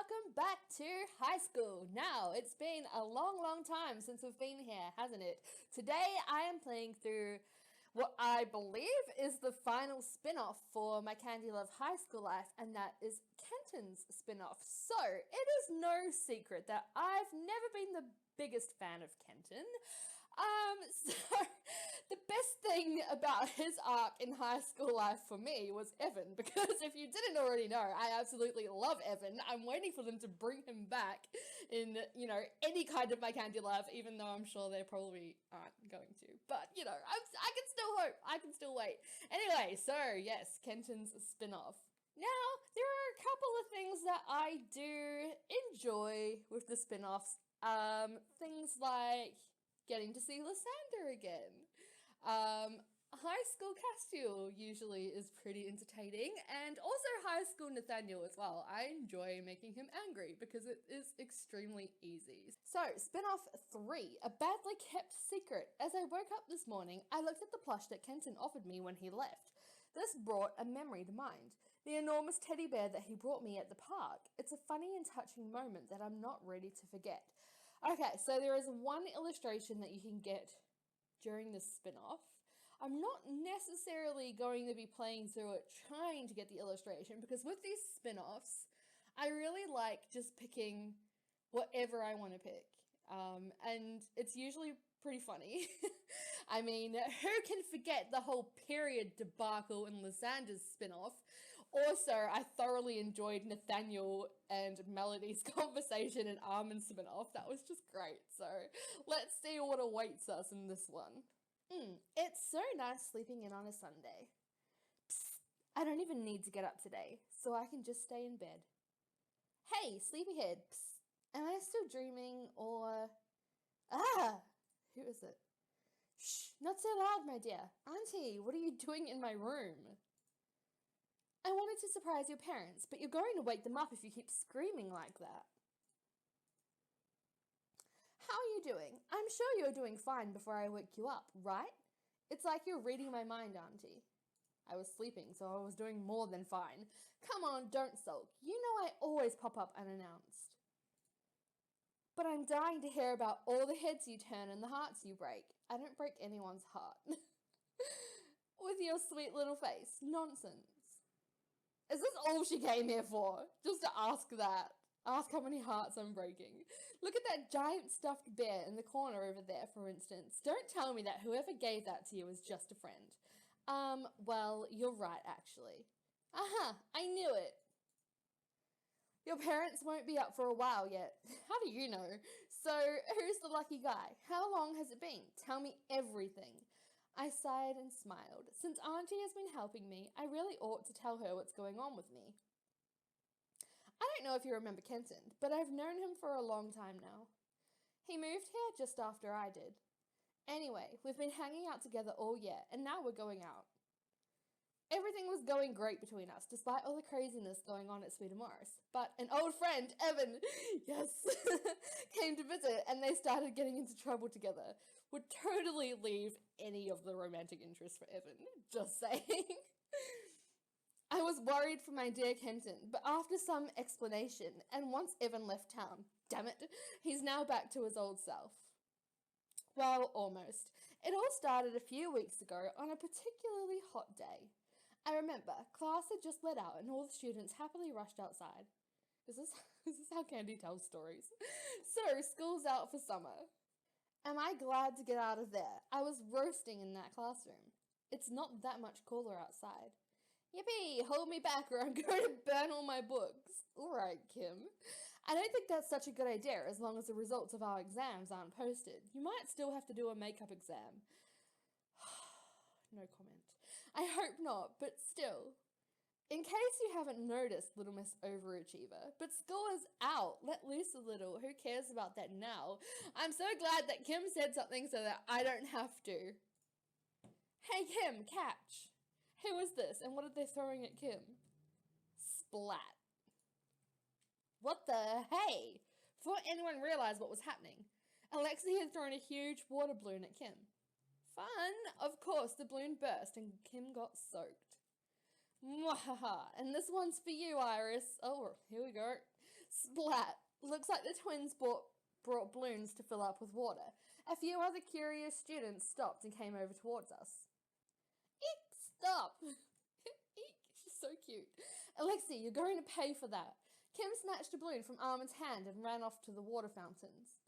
welcome back to high school. Now, it's been a long time since we've been here, hasn't it? Today, I am playing through what I believe is the final spin-off for my Candy Love High School life, and that is Kenton's spin-off. So, it is no secret that I've never been the biggest fan of Kenton. So the best thing about his arc in high school life for me was Evan, because if you didn't already know, I absolutely love Evan. I'm waiting for them to bring him back in, any kind of my Candy Love, even though I'm sure they probably aren't going to. But, I can still hope. I can still wait. Anyway, so yes, Kenton's spin-off. Now, there are a couple of things that I do enjoy with the spin-offs. Things like getting to see Lysander again. High School Castiel usually is pretty entertaining, and also High School Nathaniel as well. I enjoy making him angry because it is extremely easy. So, spin-off 3, A Badly Kept Secret. As I woke up this morning, I looked at the plush that Kenton offered me when he left. This brought a memory to mind. The enormous teddy bear that he brought me at the park. It's a funny and touching moment that I'm not ready to forget. Okay, so there is one illustration that you can get during this spin-off. I'm not necessarily going to be playing through it trying to get the illustration, because with these spin-offs, I really like just picking whatever I want to pick. And it's usually pretty funny. I mean, who can forget the whole period debacle in Lysander's spin-off? Also, I thoroughly enjoyed Nathaniel and Melody's conversation in Armin's spin-off. That was just great. So let's see what awaits us in this one. It's so nice sleeping in on a Sunday. Psst, I don't even need to get up today, so I can just stay in bed. Hey, sleepyhead, psst, am I still dreaming or... who is it? Shh, not so loud, my dear. Auntie, what are you doing in my room? I wanted to surprise your parents, but you're going to wake them up if you keep screaming like that. How are you doing? I'm sure you're doing fine before I wake you up, right? It's like you're reading my mind, Auntie. I was sleeping, so I was doing more than fine. Come on, don't sulk. You know I always pop up unannounced. But I'm dying to hear about all the heads you turn and the hearts you break. I don't break anyone's heart. With your sweet little face. Nonsense. Is this all she came here for? Just to ask that. Ask how many hearts I'm breaking. Look at that giant stuffed bear in the corner over there, for instance. Don't tell me that whoever gave that to you is just a friend. Well, you're right, actually. Aha, I knew it. Your parents won't be up for a while yet. How do you know? So, who's the lucky guy? How long has it been? Tell me everything. I sighed and smiled. Since Auntie has been helping me, I really ought to tell her what's going on with me. I don't know if you remember Kenton, but I've known him for a long time now. He moved here just after I did. Anyway, we've been hanging out together all year, and now we're going out. Everything was going great between us, despite all the craziness going on at Sweeter Morris. But an old friend, Evan, yes, came to visit, and they started getting into trouble together. Would totally leave any of the romantic interest for Evan, just saying. I was worried for my dear Kenton, but after some explanation, and once Evan left town, damn it, he's now back to his old self. Well, almost. It all started a few weeks ago on a particularly hot day. I remember, class had just let out and all the students happily rushed outside. Is this how Candy tells stories? So, school's out for summer. Am I glad to get out of there? I was roasting in that classroom. It's not that much cooler outside. Yippee, hold me back or I'm going to burn all my books. Alright, Kim. I don't think that's such a good idea as long as the results of our exams aren't posted. You might still have to do a makeup exam. No comment. I hope not, but still. In case you haven't noticed, Little Miss Overachiever, but school is out. Let loose a little. Who cares about that now? I'm so glad that Kim said something so that I don't have to. Hey, Kim, catch. Who is this, and what are they throwing at Kim? Splat. What the hey? Before anyone realized what was happening, Alexy had thrown a huge water balloon at Kim. Fun! Of course, the balloon burst and Kim got soaked. Mwahaha, and this one's for you, Iris. Oh, here we go. Splat. Looks like the twins brought balloons to fill up with water. A few other curious students stopped and came over towards us. Eek, stop! Eek, she's so cute. Alexy, you're going to pay for that. Kim snatched a balloon from Armin's hand and ran off to the water fountains.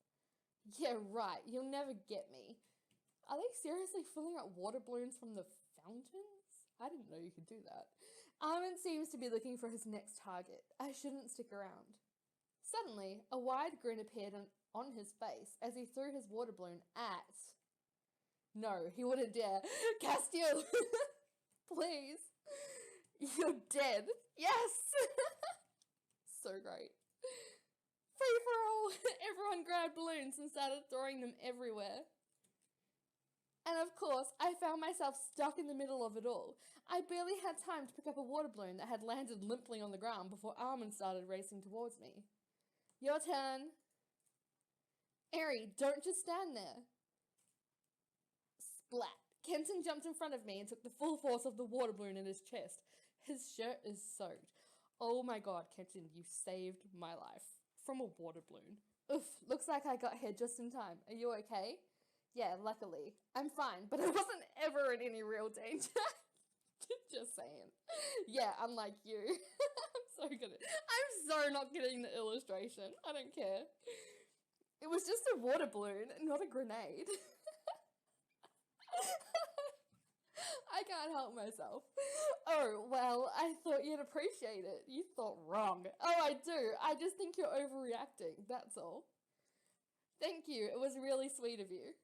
Yeah, right, you'll never get me. Are they seriously filling up water balloons from the fountains? I didn't know you could do that. Armin seems to be looking for his next target. I shouldn't stick around. Suddenly, a wide grin appeared on his face as he threw his water balloon at... No, he wouldn't dare. Castiel! Please. You're dead. Yes! So great. Free for all! Everyone grabbed balloons and started throwing them everywhere. And of course, I found myself stuck in the middle of it all. I barely had time to pick up a water balloon that had landed limply on the ground before Armin started racing towards me. Your turn. Eri, don't just stand there. Splat. Kenton jumped in front of me and took the full force of the water balloon in his chest. His shirt is soaked. Oh my god, Kenton, you saved my life. From a water balloon. Oof, looks like I got here just in time. Are you okay? Yeah, luckily. I'm fine, but I wasn't ever in any real danger. Just saying. Yeah, unlike you. I'm so good at it. I'm so not getting the illustration. I don't care. It was just a water balloon, not a grenade. I can't help myself. Oh, well, I thought you'd appreciate it. You thought wrong. Oh, I do. I just think you're overreacting, that's all. Thank you. It was really sweet of you.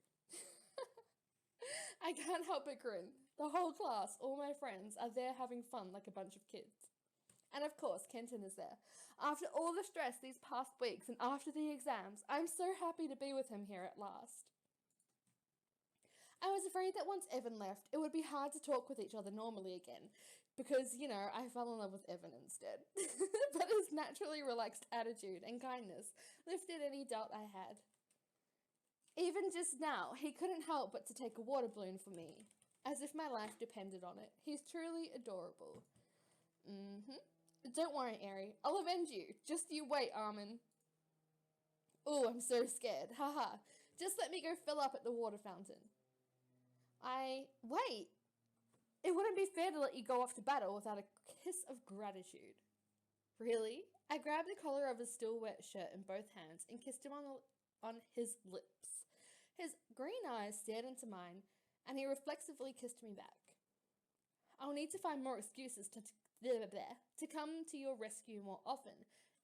I can't help but grin. The whole class, all my friends, are there having fun like a bunch of kids. And of course, Kenton is there. After all the stress these past weeks and after the exams, I'm so happy to be with him here at last. I was afraid that once Evan left, it would be hard to talk with each other normally again, because, you know, I fell in love with Evan instead. But his naturally relaxed attitude and kindness lifted any doubt I had. Even just now, he couldn't help but to take a water balloon for me, as if my life depended on it. He's truly adorable. Don't worry, Eri. I'll avenge you. Just you wait, Armin. Oh, I'm so scared. Haha. Just let me go fill up at the water fountain. Wait. It wouldn't be fair to let you go off to battle without a kiss of gratitude. Really? I grabbed the collar of his still wet shirt in both hands and kissed him on his lips. His green eyes stared into mine, and he reflexively kissed me back. I'll need to find more excuses to come to your rescue more often,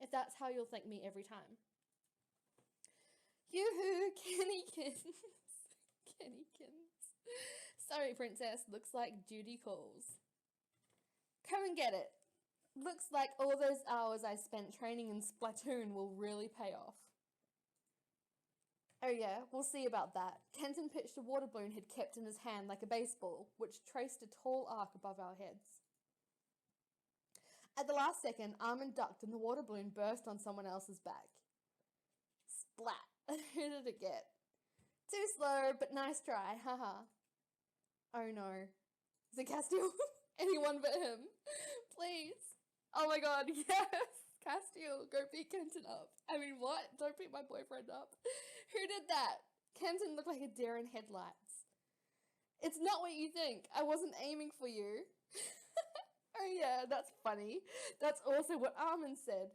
if that's how you'll thank me every time. Yoo-hoo, Kennykins. Kennykins. Sorry, princess, looks like duty calls. Come and get it. Looks like all those hours I spent training in Splatoon will really pay off. Oh yeah, we'll see about that. Kenton pitched a water balloon he'd kept in his hand like a baseball, which traced a tall arc above our heads. At the last second, Armin ducked and the water balloon burst on someone else's back. Splat! Who did it get? Too slow, but nice try, haha. Oh no. Is it Castiel? Anyone but him. Please. Oh my god, yes! Castiel, go beat Kenton up. I mean, what? Don't beat my boyfriend up. Who did that? Kenton looked like a deer in headlights. It's not what you think. I wasn't aiming for you. Oh yeah, that's funny. That's also what Armin said.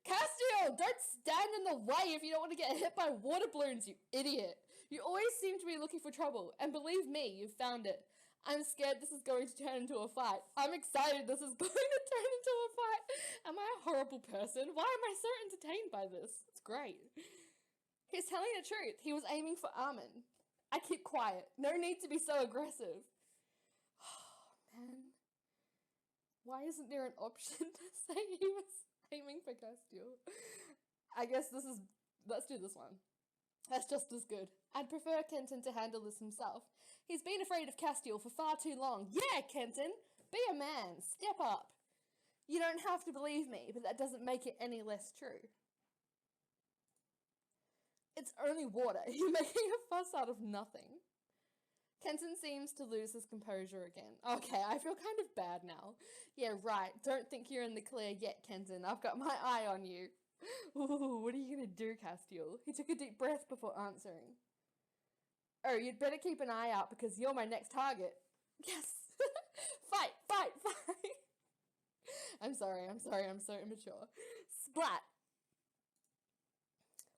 Castiel, don't stand in the way if you don't want to get hit by water balloons, you idiot. You always seem to be looking for trouble, and believe me, you've found it. I'm scared this is going to turn into a fight. I'm excited this is going to turn into a fight. Am I a horrible person? Why am I so entertained by this? It's great. He's telling the truth. He was aiming for Armin. I keep quiet. No need to be so aggressive. Oh, man. Why isn't there an option to say he was aiming for Castiel? I guess let's do this one. That's just as good. I'd prefer Kenton to handle this himself. He's been afraid of Castiel for far too long. Yeah, Kenton! Be a man. Step up. You don't have to believe me, but that doesn't make it any less true. It's only water. You're making a fuss out of nothing. Kenton seems to lose his composure again. Okay, I feel kind of bad now. Yeah, right. Don't think you're in the clear yet, Kenton. I've got my eye on you. Ooh, what are you going to do, Castiel? He took a deep breath before answering. Oh, you'd better keep an eye out because you're my next target. Yes! Fight, fight, fight! I'm sorry, I'm so immature. Splat!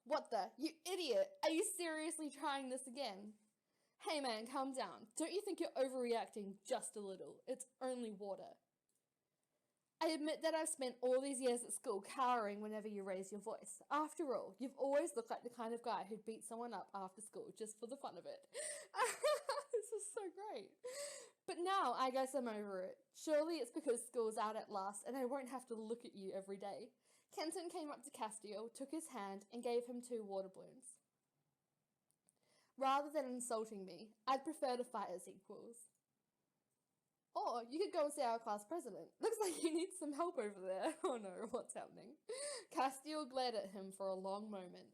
What the? You idiot! Are you seriously trying this again? Hey man, calm down. Don't you think you're overreacting just a little? It's only water. I admit that I've spent all these years at school cowering whenever you raise your voice. After all, you've always looked like the kind of guy who'd beat someone up after school just for the fun of it. This is so great. But now I guess I'm over it. Surely it's because school's out at last and I won't have to look at you every day. Kenton came up to Castiel, took his hand, and gave him 2 water balloons. Rather than insulting me, I'd prefer to fight as equals. Or you could go and see our class president. Looks like he needs some help over there. Oh no, what's happening? Castiel glared at him for a long moment.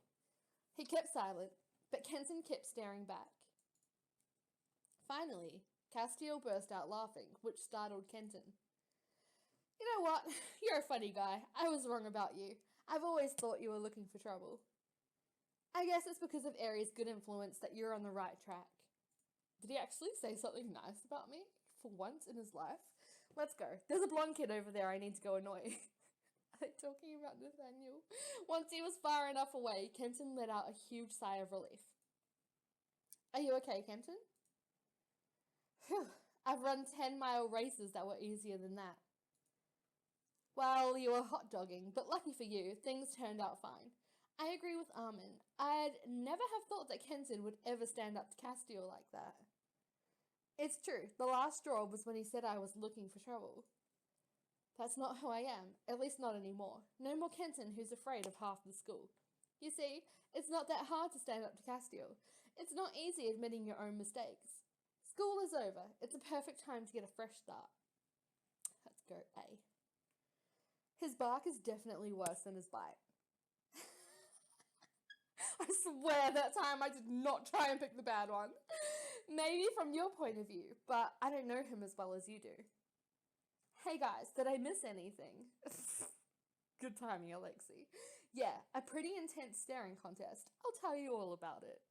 He kept silent, but Kenton kept staring back. Finally, Castiel burst out laughing, which startled Kenton. You know what? You're a funny guy. I was wrong about you. I've always thought you were looking for trouble. I guess it's because of Aries' good influence that you're on the right track. Did he actually say something nice about me? For once in his life? Let's go. There's a blonde kid over there I need to go annoy. Are they talking about Nathaniel? Once he was far enough away, Kenton let out a huge sigh of relief. Are you okay, Kenton? Phew, I've run 10-mile races that were easier than that. Well, you were hot dogging, but lucky for you, things turned out fine. I agree with Armin. I'd never have thought that Kenton would ever stand up to Castiel like that. It's true, the last straw was when he said I was looking for trouble. That's not who I am, at least not anymore. No more Kenton who's afraid of half the school. You see, it's not that hard to stand up to Castiel. It's not easy admitting your own mistakes. School is over. It's a perfect time to get a fresh start. Let's go A. His bark is definitely worse than his bite. I swear that time I did not try and pick the bad one. Maybe from your point of view, but I don't know him as well as you do. Hey guys, did I miss anything? Good timing, Alexy. Yeah, a pretty intense staring contest. I'll tell you all about it.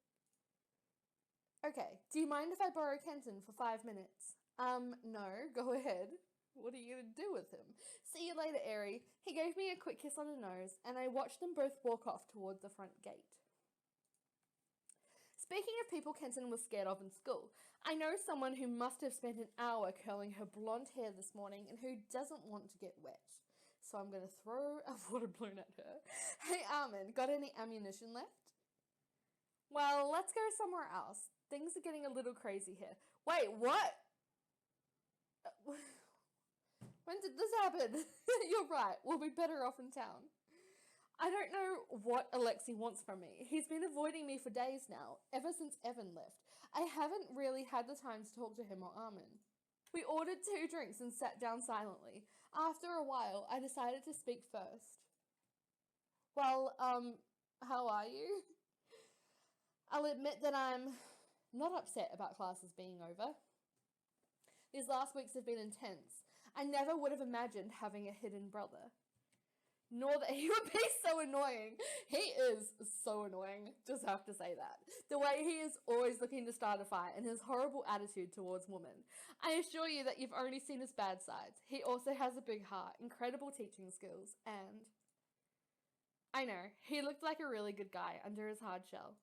Okay, do you mind if I borrow Kenton for 5 minutes? No, go ahead. What are you going to do with him? See you later, Airy. He gave me a quick kiss on the nose, and I watched them both walk off toward the front gate. Speaking of people Kenton was scared of in school, I know someone who must have spent an hour curling her blonde hair this morning and who doesn't want to get wet. So I'm going to throw a water balloon at her. Hey Armin, got any ammunition left? Well, let's go somewhere else. Things are getting a little crazy here. Wait, what? When did this happen? You're right, we'll be better off in town. I don't know what Alexy wants from me. He's been avoiding me for days now, ever since Evan left. I haven't really had the time to talk to him or Armin. We ordered 2 drinks and sat down silently. After a while, I decided to speak first. Well, how are you? I'll admit that I'm not upset about classes being over. These last weeks have been intense. I never would have imagined having a hidden brother. Nor that he would be so annoying. He is so annoying, just have to say that. The way he is always looking to start a fight and his horrible attitude towards women. I assure you that you've only seen his bad sides. He also has a big heart, incredible teaching skills, and... I know, he looked like a really good guy under his hard shell.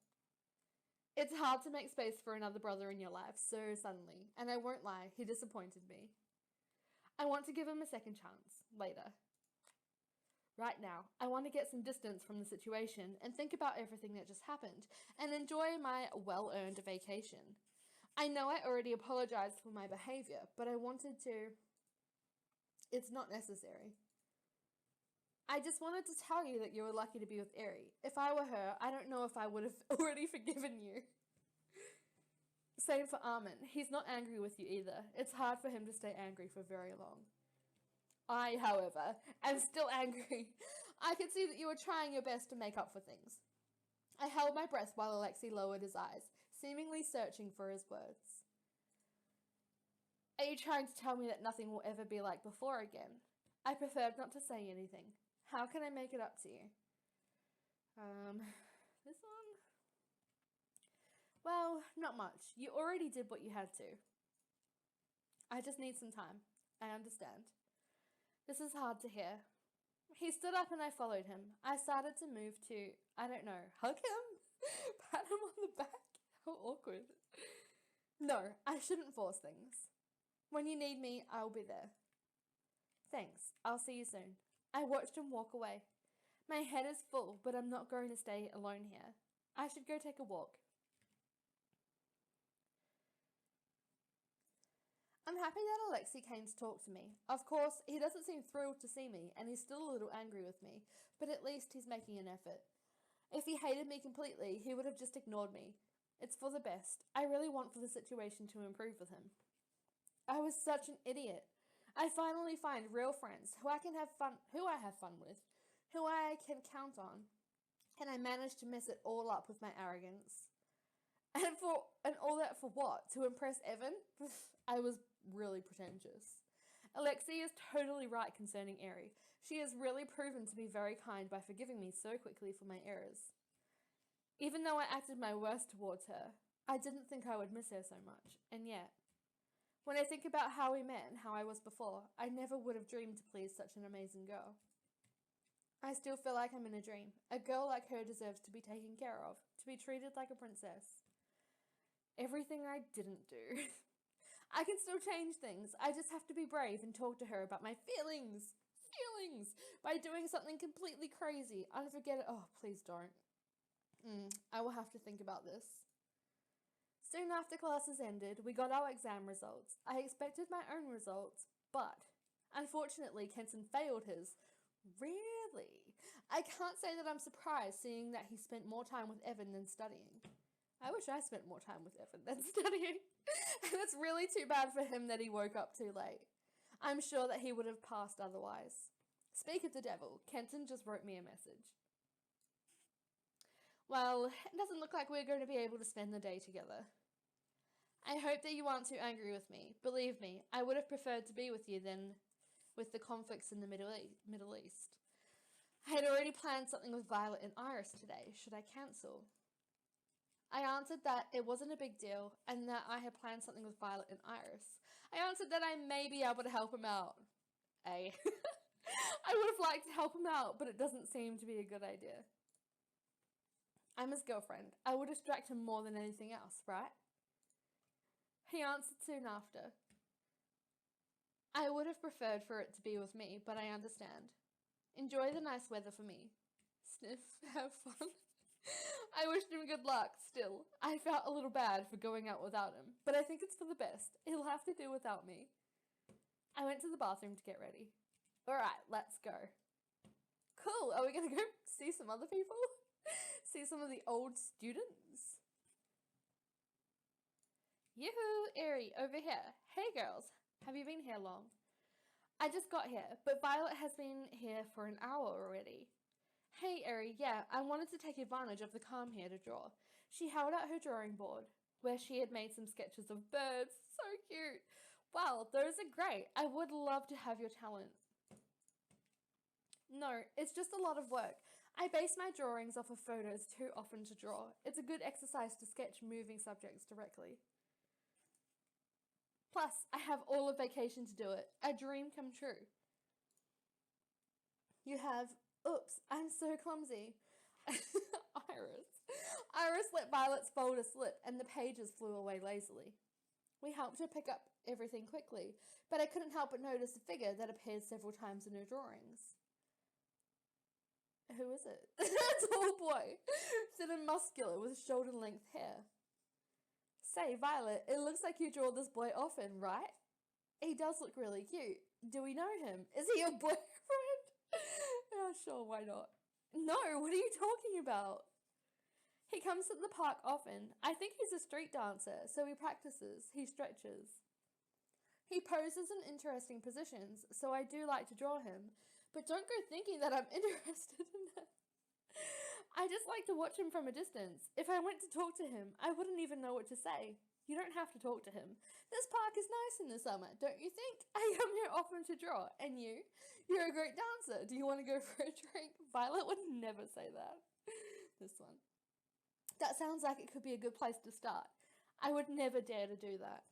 It's hard to make space for another brother in your life so suddenly, and I won't lie, he disappointed me. I want to give him a second chance, later. Right now, I want to get some distance from the situation and think about everything that just happened and enjoy my well-earned vacation. I know I already apologized for my behavior, but I wanted to... It's not necessary. I just wanted to tell you that you were lucky to be with Eri. If I were her, I don't know if I would have already forgiven you. Same for Armin. He's not angry with you either. It's hard for him to stay angry for very long. I, however, am still angry. I could see that you were trying your best to make up for things. I held my breath while Alexy lowered his eyes, seemingly searching for his words. Are you trying to tell me that nothing will ever be like before again? I preferred not to say anything. How can I make it up to you? This one? Well, not much. You already did what you had to. I just need some time. I understand. This is hard to hear. He stood up and I followed him. I started to move to, I don't know, hug him? Pat him on the back? How awkward. No, I shouldn't force things. When you need me, I'll be there. Thanks. I'll see you soon. I watched him walk away. My head is full, but I'm not going to stay alone here. I should go take a walk. I'm happy that Alexy came to talk to me. Of course, he doesn't seem thrilled to see me, and he's still a little angry with me, but at least he's making an effort. If he hated me completely, he would have just ignored me. It's for the best. I really want for the situation to improve with him. I was such an idiot. I finally find real friends who I have fun with, who I can count on, and I managed to mess it all up with my arrogance. And all that for what? To impress Evan? I was really pretentious. Alexy is totally right concerning Eri. She has really proven to be very kind by forgiving me so quickly for my errors. Even though I acted my worst towards her, I didn't think I would miss her so much, and yet, when I think about how we met and how I was before, I never would have dreamed to please such an amazing girl. I still feel like I'm in a dream. A girl like her deserves to be taken care of, to be treated like a princess. Everything I didn't do. I can still change things. I just have to be brave and talk to her about my feelings. By doing something completely crazy, unforgettable. Oh, please don't. I will have to think about this. Soon after classes ended, we got our exam results. I expected my own results, but unfortunately, Kenton failed his. Really? I can't say that I'm surprised, seeing that he spent more time with Evan than studying. I wish I spent more time with Evan than studying. And it's really too bad for him that he woke up too late. I'm sure that he would have passed otherwise. Speak of the devil, Kenton just wrote me a message. Well, it doesn't look like we're going to be able to spend the day together. I hope that you aren't too angry with me. Believe me, I would have preferred to be with you than with the conflicts in the Middle East. I had already planned something with Violette and Iris today. Should I cancel? I answered that it wasn't a big deal and that I had planned something with Violette and Iris. I answered that I may be able to help him out. I would have liked to help him out, but it doesn't seem to be a good idea. I'm his girlfriend. I would distract him more than anything else, right? He answered soon after. I would have preferred for it to be with me, but I understand. Enjoy the nice weather for me. Sniff, have fun. I wished him good luck, still. I felt a little bad for going out without him, but I think it's for the best. He'll have to do without me. I went to the bathroom to get ready. Alright, let's go. Cool, are we gonna go see some other people? See some of the old students? Yoo-hoo, Eri, over here. Hey girls, have you been here long? I just got here, but Violette has been here for an hour already. Hey, Eri, yeah, I wanted to take advantage of the calm here to draw. She held out her drawing board, where she had made some sketches of birds. So cute. Wow, those are great. I would love to have your talent. No, it's just a lot of work. I base my drawings off of photos too often to draw. It's a good exercise to sketch moving subjects directly. Plus, I have all of vacation to do it. A dream come true. You have... Oops, I'm so clumsy. Iris let Violette's folder slip and the pages flew away lazily. We helped her pick up everything quickly, but I couldn't help but notice a figure that appeared several times in her drawings. Who is it? A tall boy, thin and muscular with shoulder-length hair. Say, Violet, it looks like you draw this boy often, right? He does look really cute. Do we know him? Is he your boyfriend? Yeah, sure, why not? No, what are you talking about? He comes to the park often. I think he's a street dancer, so he practices, he stretches. He poses in interesting positions, so I do like to draw him, but don't go thinking that I'm interested in him. I just like to watch him from a distance. If I went to talk to him, I wouldn't even know what to say. You don't have to talk to him. This park is nice in the summer, don't you think? I come here often to draw. And you? You're a great dancer. Do you want to go for a drink? Violet would never say that. This one. That sounds like it could be a good place to start. I would never dare to do that.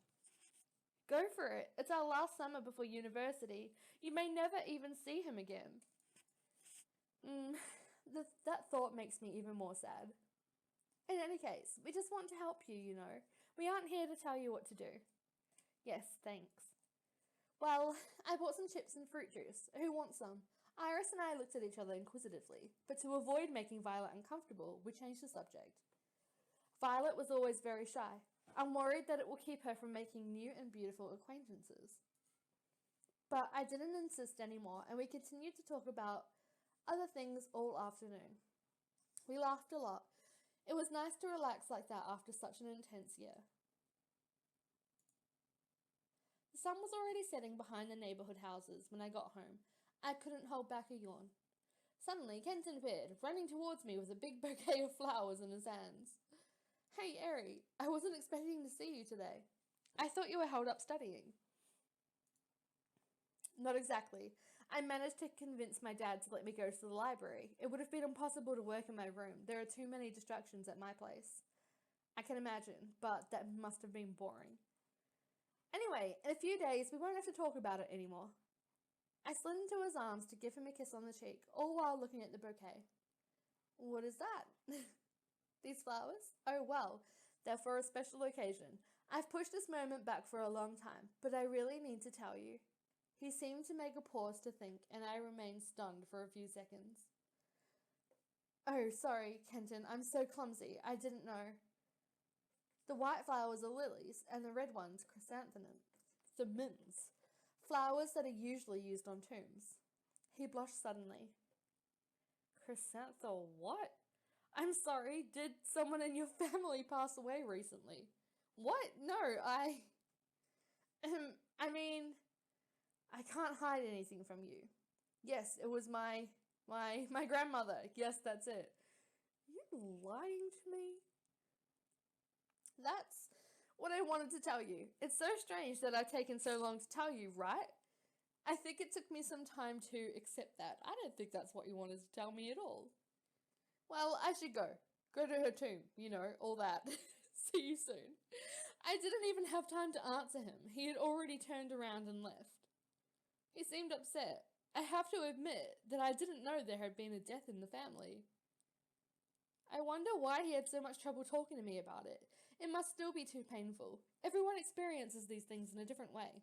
Go for it. It's our last summer before university. You may never even see him again. That thought makes me even more sad. In any case, we just want to help you, you know. We aren't here to tell you what to do. Yes, thanks. Well, I bought some chips and fruit juice. Who wants some? Iris and I looked at each other inquisitively, but to avoid making Violet uncomfortable, we changed the subject. Violet was always very shy. I'm worried that it will keep her from making new and beautiful acquaintances. But I didn't insist anymore, and we continued to talk about other things all afternoon. We laughed a lot. It was nice to relax like that after such an intense year. The sun was already setting behind the neighborhood houses when I got home. I couldn't hold back a yawn. Suddenly, Kenton appeared, running towards me with a big bouquet of flowers in his hands. Hey, Eri, I wasn't expecting to see you today. I thought you were held up studying. Not exactly. I managed to convince my dad to let me go to the library. It would have been impossible to work in my room. There are too many distractions at my place. I can imagine, but that must have been boring. Anyway, in a few days, we won't have to talk about it anymore. I slid into his arms to give him a kiss on the cheek, all while looking at the bouquet. What is that? These flowers? Oh, well, they're for a special occasion. I've pushed this moment back for a long time, but I really need to tell you. He seemed to make a pause to think, and I remained stunned for a few seconds. Oh, sorry, Kenton, I'm so clumsy. I didn't know. The white flowers are lilies, and the red ones chrysanthemums. Flowers that are usually used on tombs. He blushed suddenly. Chrysanthemum what? I'm sorry, did someone in your family pass away recently? What? No, I mean, I can't hide anything from you. Yes, it was my grandmother. Yes, that's it. Are you lying to me? That's what I wanted to tell you. It's so strange that I've taken so long to tell you, right? I think it took me some time to accept that. I don't think that's what you wanted to tell me at all. Well, I should go. Go to her tomb, you know, all that. See you soon. I didn't even have time to answer him. He had already turned around and left. He seemed upset. I have to admit that I didn't know there had been a death in the family. I wonder why he had so much trouble talking to me about it. It must still be too painful. Everyone experiences these things in a different way.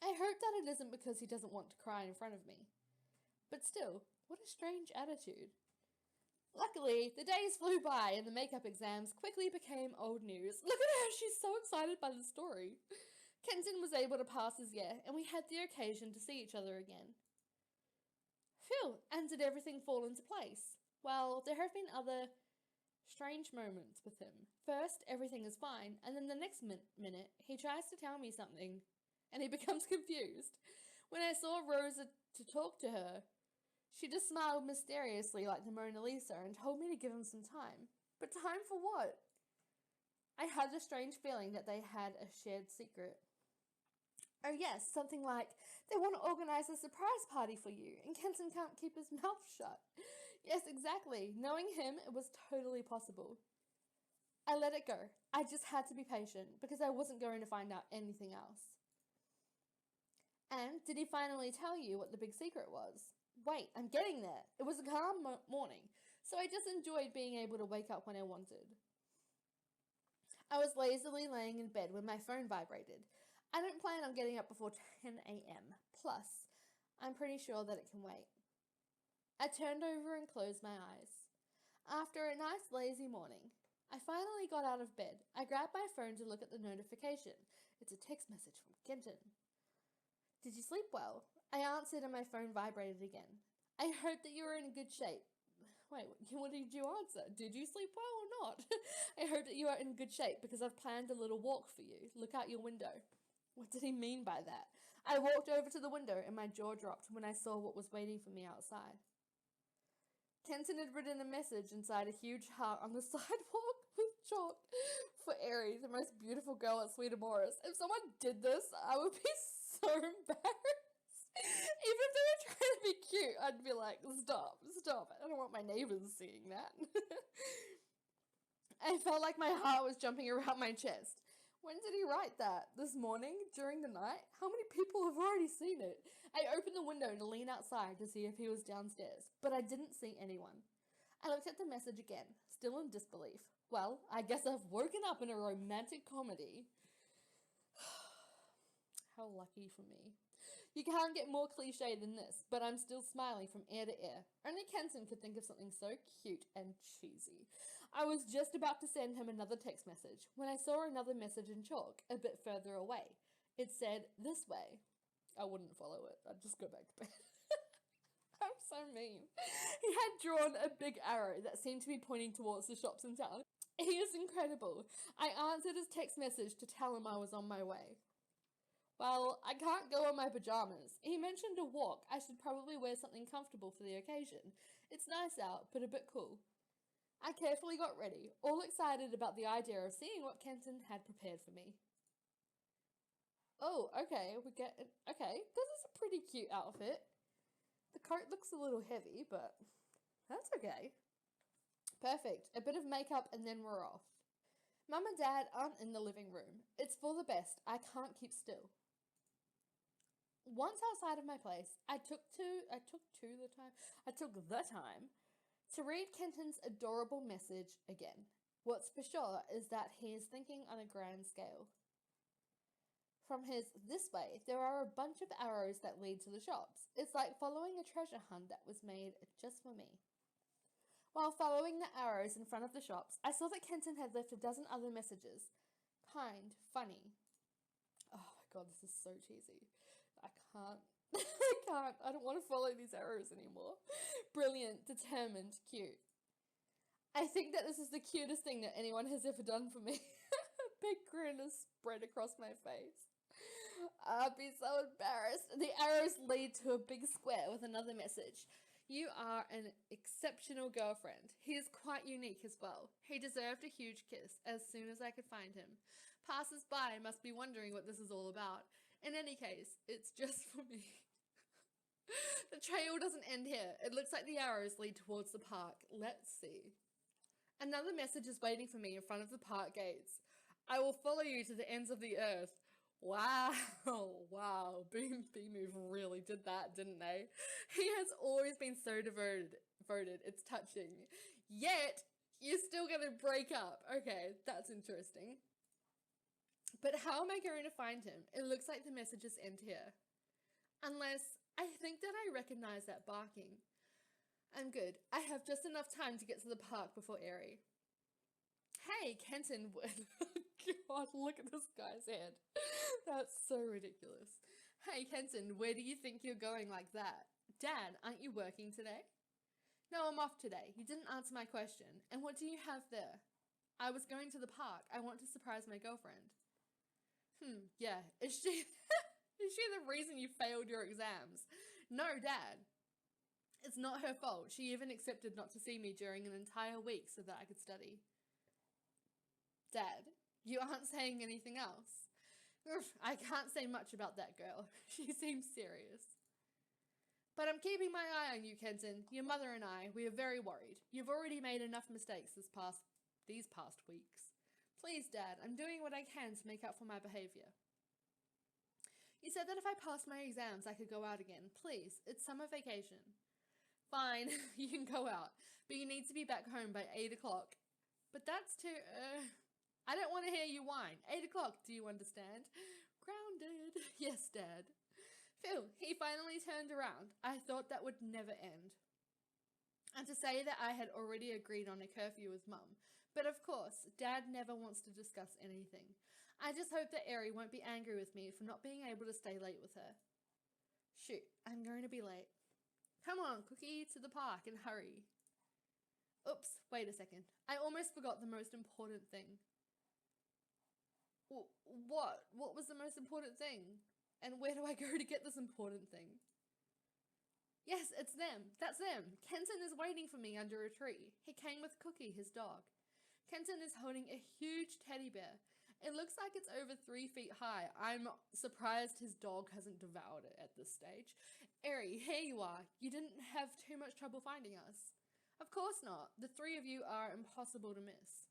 I hope that it isn't because he doesn't want to cry in front of me. But still, what a strange attitude. Luckily, the days flew by and the makeup exams quickly became old news. Look at her, she's so excited by the story. Kenton was able to pass his year, and we had the occasion to see each other again. Phew, and did everything fall into place? Well, there have been other strange moments with him. First, everything is fine, and then the next minute, he tries to tell me something, and he becomes confused. When I saw Rosa to talk to her, she just smiled mysteriously like the Mona Lisa and told me to give him some time. But time for what? I had a strange feeling that they had a shared secret. Oh yes, something like, they want to organise a surprise party for you, and Kenton can't keep his mouth shut. Yes, exactly. Knowing him, it was totally possible. I let it go. I just had to be patient, because I wasn't going to find out anything else. And did he finally tell you what the big secret was? Wait, I'm getting there. It was a calm morning, so I just enjoyed being able to wake up when I wanted. I was lazily laying in bed when my phone vibrated. I don't plan on getting up before 10 a.m. Plus, I'm pretty sure that it can wait. I turned over and closed my eyes. After a nice lazy morning, I finally got out of bed. I grabbed my phone to look at the notification. It's a text message from Kenton. Did you sleep well? I answered and my phone vibrated again. I hope that you are in good shape. Wait, what did you answer? Did you sleep well or not? I hope that you are in good shape because I've planned a little walk for you. Look out your window. What did he mean by that? I walked over to the window and my jaw dropped when I saw what was waiting for me outside. Kenton had written a message inside a huge heart on the sidewalk with chalk for Aerie, the most beautiful girl at Sweet Morris. If someone did this, I would be so embarrassed. Even if they were trying to be cute, I'd be like, stop. I don't want my neighbors seeing that. I felt like my heart was jumping around my chest. When did he write that? This morning? During the night? How many people have already seen it? I opened the window to lean outside to see if he was downstairs, but I didn't see anyone. I looked at the message again, still in disbelief. Well, I guess I've woken up in a romantic comedy. How lucky for me. You can't get more cliche than this, but I'm still smiling from ear to ear. Only Kenton could think of something so cute and cheesy. I was just about to send him another text message when I saw another message in chalk a bit further away. It said, this way. I wouldn't follow it. I'd just go back to bed. I'm so mean. He had drawn a big arrow that seemed to be pointing towards the shops in town. He is incredible. I answered his text message to tell him I was on my way. Well, I can't go in my pajamas. He mentioned a walk. I should probably wear something comfortable for the occasion. It's nice out, but a bit cool. I carefully got ready, all excited about the idea of seeing what Kenton had prepared for me. Oh, okay, this is a pretty cute outfit. The coat looks a little heavy, but that's okay. Perfect. A bit of makeup and then we're off. Mum and Dad aren't in the living room. It's for the best. I can't keep still. Once outside of my place, I took the time to read Kenton's adorable message again. What's for sure is that he is thinking on a grand scale. From his this way, there are a bunch of arrows that lead to the shops. It's like following a treasure hunt that was made just for me. While following the arrows in front of the shops, I saw that Kenton had left a dozen other messages. Kind, funny. Oh my god, this is so cheesy. I can't. I don't want to follow these arrows anymore. Brilliant, determined, cute. I think that this is the cutest thing that anyone has ever done for me. A big grin is spread across my face. I'd be so embarrassed. The arrows lead to a big square with another message. You are an exceptional girlfriend. He is quite unique as well. He deserved a huge kiss as soon as I could find him. Passers-by must be wondering what this is all about. In any case, it's just for me. The trail doesn't end here. It looks like the arrows lead towards the park. Let's see. Another message is waiting for me in front of the park gates. I will follow you to the ends of the earth. Wow. B-Move really did that, didn't they? He has always been so devoted. It's touching. Yet, you're still going to break up. Okay, that's interesting. But how am I going to find him? It looks like the messages end here. Unless, I think that I recognize that barking. I'm good. I have just enough time to get to the park before Aerie. Hey, Kenton. God, look at this guy's head. That's so ridiculous. Hey, Kenton, where do you think you're going like that? Dad, aren't you working today? No, I'm off today. You didn't answer my question. And what do you have there? I was going to the park. I want to surprise my girlfriend. Yeah. Is she the reason you failed your exams? No, Dad. It's not her fault. She even accepted not to see me during an entire week so that I could study. Dad, you aren't saying anything else. I can't say much about that girl. She seems serious. But I'm keeping my eye on you, Kenton. Your mother and I, we are very worried. You've already made enough mistakes these past weeks. Please, Dad, I'm doing what I can to make up for my behavior. You said that if I passed my exams, I could go out again. Please, it's summer vacation. Fine, you can go out, but you need to be back home by 8 o'clock. But that's too, I don't want to hear you whine. 8 o'clock, do you understand? Grounded. Yes, Dad. Phew, he finally turned around. I thought that would never end. And to say that I had already agreed on a curfew with Mum. But of course, Dad never wants to discuss anything. I just hope that Aerie won't be angry with me for not being able to stay late with her. Shoot, I'm going to be late. Come on, Cookie, to the park and hurry. Oops, wait a second. I almost forgot the most important thing. What? What was the most important thing? And where do I go to get this important thing? Yes, it's them. That's them. Kenton is waiting for me under a tree. He came with Cookie, his dog. Kenton is holding a huge teddy bear. It looks like it's over 3 feet high. I'm surprised his dog hasn't devoured it at this stage. Airy, here you are. You didn't have too much trouble finding us. Of course not. The 3 of you are impossible to miss.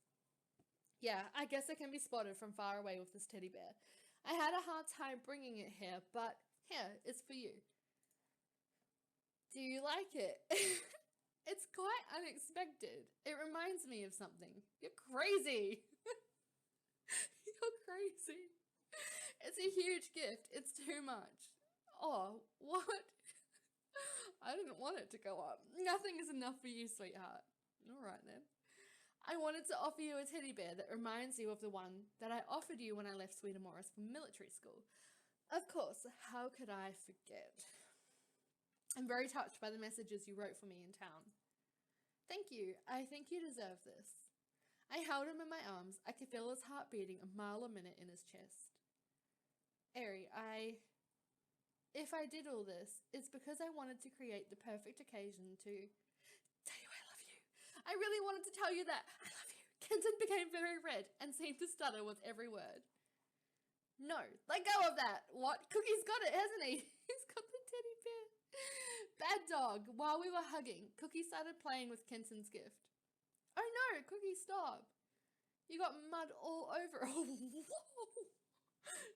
Yeah, I guess it can be spotted from far away with this teddy bear. I had a hard time bringing it here, but here, it's for you. Do you like it? It's quite unexpected. It reminds me of something. You're crazy. You're crazy. It's a huge gift. It's too much. Oh, what? I didn't want it to go up. Nothing is enough for you, sweetheart. All right then. I wanted to offer you a teddy bear that reminds you of the one that I offered you when I left Sweeter Morris for military school. Of course, how could I forget? I'm very touched by the messages you wrote for me in town. Thank you. I think you deserve this. I held him in my arms. I could feel his heart beating a mile a minute in his chest. Airy, if I did all this, it's because I wanted to create the perfect occasion to tell you I love you. I really wanted to tell you that I love you. Kenton became very red and seemed to stutter with every word. No, let go of that. What? Cookie's got it, hasn't he? He's got the teddy bear. Bad dog. While we were hugging, Cookie started playing with Kenton's gift. Oh no, Cookie, stop. You got mud all over. Oh, whoa.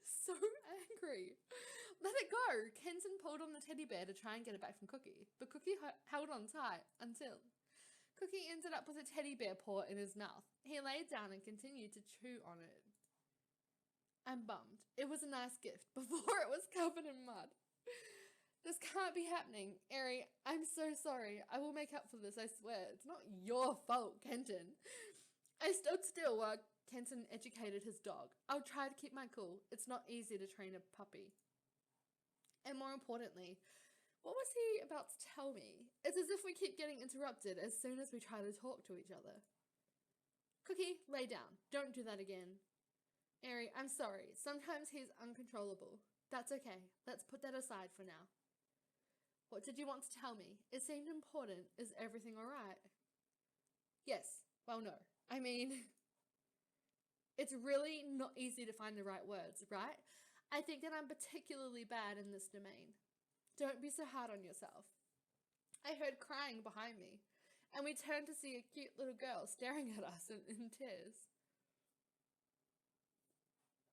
So angry. Let it go. Kenton pulled on the teddy bear to try and get it back from Cookie, but Cookie held on tight until Cookie ended up with a teddy bear paw in his mouth. He laid down and continued to chew on it. I'm bummed. It was a nice gift before it was covered in mud. This can't be happening. Airy, I'm so sorry. I will make up for this, I swear. It's not your fault, Kenton. I stood still while Kenton educated his dog. I'll try to keep my cool. It's not easy to train a puppy. And more importantly, what was he about to tell me? It's as if we keep getting interrupted as soon as we try to talk to each other. Cookie, lay down. Don't do that again. Airy, I'm sorry. Sometimes he's uncontrollable. That's okay. Let's put that aside for now. What did you want to tell me? It seemed important. Is everything all right? Yes. Well, no. I mean, it's really not easy to find the right words, right? I think that I'm particularly bad in this domain. Don't be so hard on yourself. I heard crying behind me, and we turned to see a cute little girl staring at us in tears.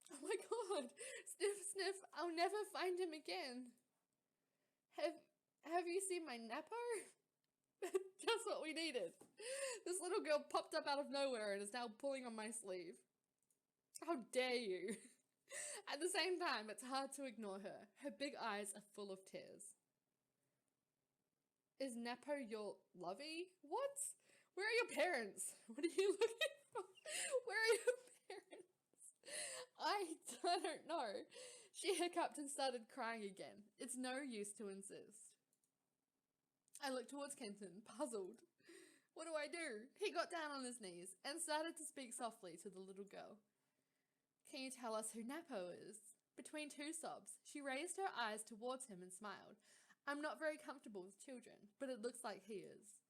Oh my god! Sniff, sniff, I'll never find him again. Have you seen my Napo? Just what we needed. This little girl popped up out of nowhere and is now pulling on my sleeve. How dare you? At the same time, it's hard to ignore her. Her big eyes are full of tears. Is Napo your lovey? What? Where are your parents? What are you looking for? Where are your parents? I don't know. She hiccuped and started crying again. It's no use to insist. I looked towards Kenton, puzzled. What do I do? He got down on his knees and started to speak softly to the little girl. Can you tell us who Napo is? Between 2 sobs, she raised her eyes towards him and smiled. I'm not very comfortable with children, but it looks like he is.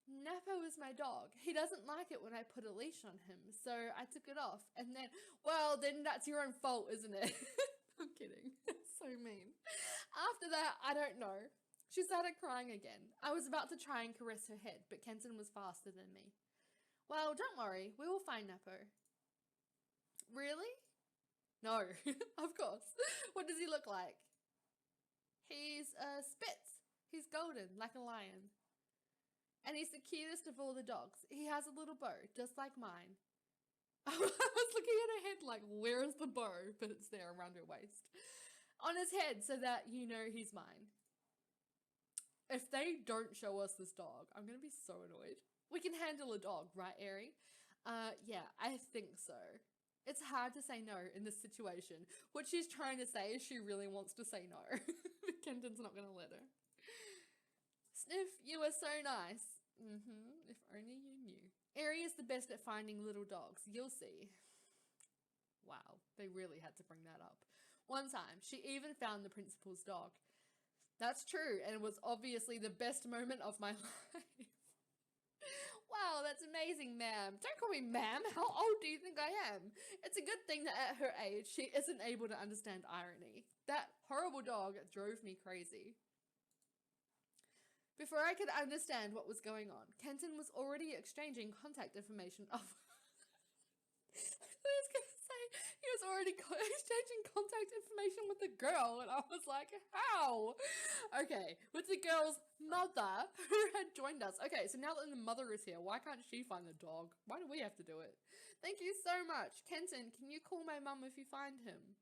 Napo is my dog. He doesn't like it when I put a leash on him, so I took it off, and then, well, then that's your own fault, isn't it? I'm kidding. It's so mean. After that, I don't know. She started crying again. I was about to try and caress her head, but Kenton was faster than me. Well, don't worry. We will find Napo. Really? No, of course. What does he look like? He's Spitz. He's golden, like a lion. And he's the cutest of all the dogs. He has a little bow, just like mine. I was looking at her head like, where is the bow? But it's there around her waist. On his head, so that you know he's mine. If they don't show us this dog, I'm going to be so annoyed. We can handle a dog, right, Airy? Yeah, I think so. It's hard to say no in this situation. What she's trying to say is she really wants to say no. Kenton's not going to let her. Sniff, you are so nice. If only you knew. Airy is the best at finding little dogs. You'll see. Wow, they really had to bring that up. One time, she even found the principal's dog. That's true, and it was obviously the best moment of my life. Wow, that's amazing, ma'am. Don't call me ma'am. How old do you think I am? It's a good thing that at her age, she isn't able to understand irony. That horrible dog drove me crazy. Before I could understand what was going on, Kenton was already exchanging contact information. Oh, I was going to say, he was already exchanging contact information with the girl, and I was like, how? Okay, with the girl's mother who had joined us. Okay, so now that the mother is here, why can't she find the dog? Why do we have to do it? Thank you so much. Kenton, can you call my mum if you find him?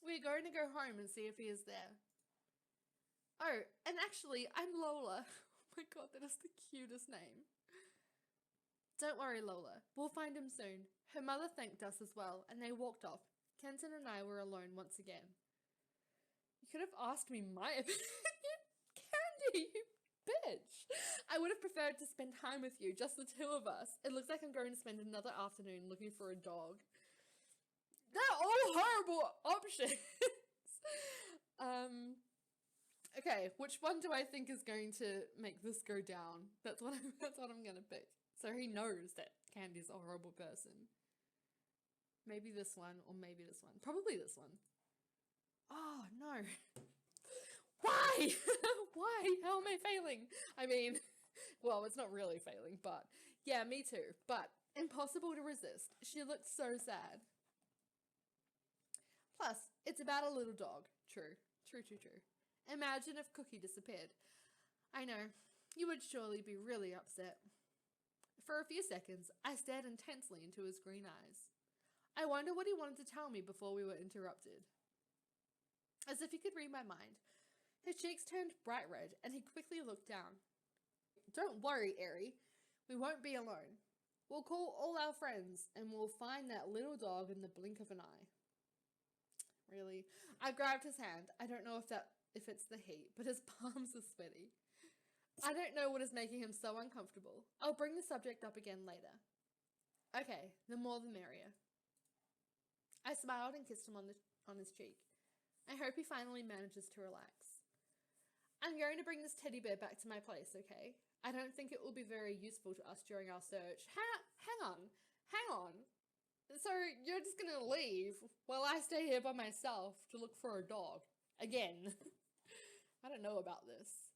We're going to go home and see if he is there. Oh, and actually, I'm Lola. Oh my god, that is the cutest name. Don't worry, Lola. We'll find him soon. Her mother thanked us as well, and they walked off. Kenton and I were alone once again. You could have asked me my opinion. Candy, you bitch. I would have preferred to spend time with you, just the two of us. It looks like I'm going to spend another afternoon looking for a dog. They're all horrible options. Okay, which one do I think is going to make this go down? That's what I'm gonna pick. So he knows that Candy's a horrible person. Maybe this one, or maybe this one. Probably this one. Oh, no. Why? Why? How am I failing? I mean, well, it's not really failing, but yeah, me too. But impossible to resist. She looked so sad. Plus, it's about a little dog. True. True. Imagine if Cookie disappeared. I know. You would surely be really upset. For a few seconds, I stared intensely into his green eyes. I wonder what he wanted to tell me before we were interrupted. As if he could read my mind, his cheeks turned bright red and he quickly looked down. Don't worry, Airy. We won't be alone. We'll call all our friends and we'll find that little dog in the blink of an eye. Really? I grabbed his hand. I don't know if it's the heat, but his palms are sweaty. I don't know what is making him so uncomfortable. I'll bring the subject up again later. Okay, the more the merrier. I smiled and kissed him on his cheek. I hope he finally manages to relax. I'm going to bring this teddy bear back to my place, okay? I don't think it will be very useful to us during our search. Hang on. So you're just gonna leave while I stay here by myself to look for a dog? Again. I don't know about this.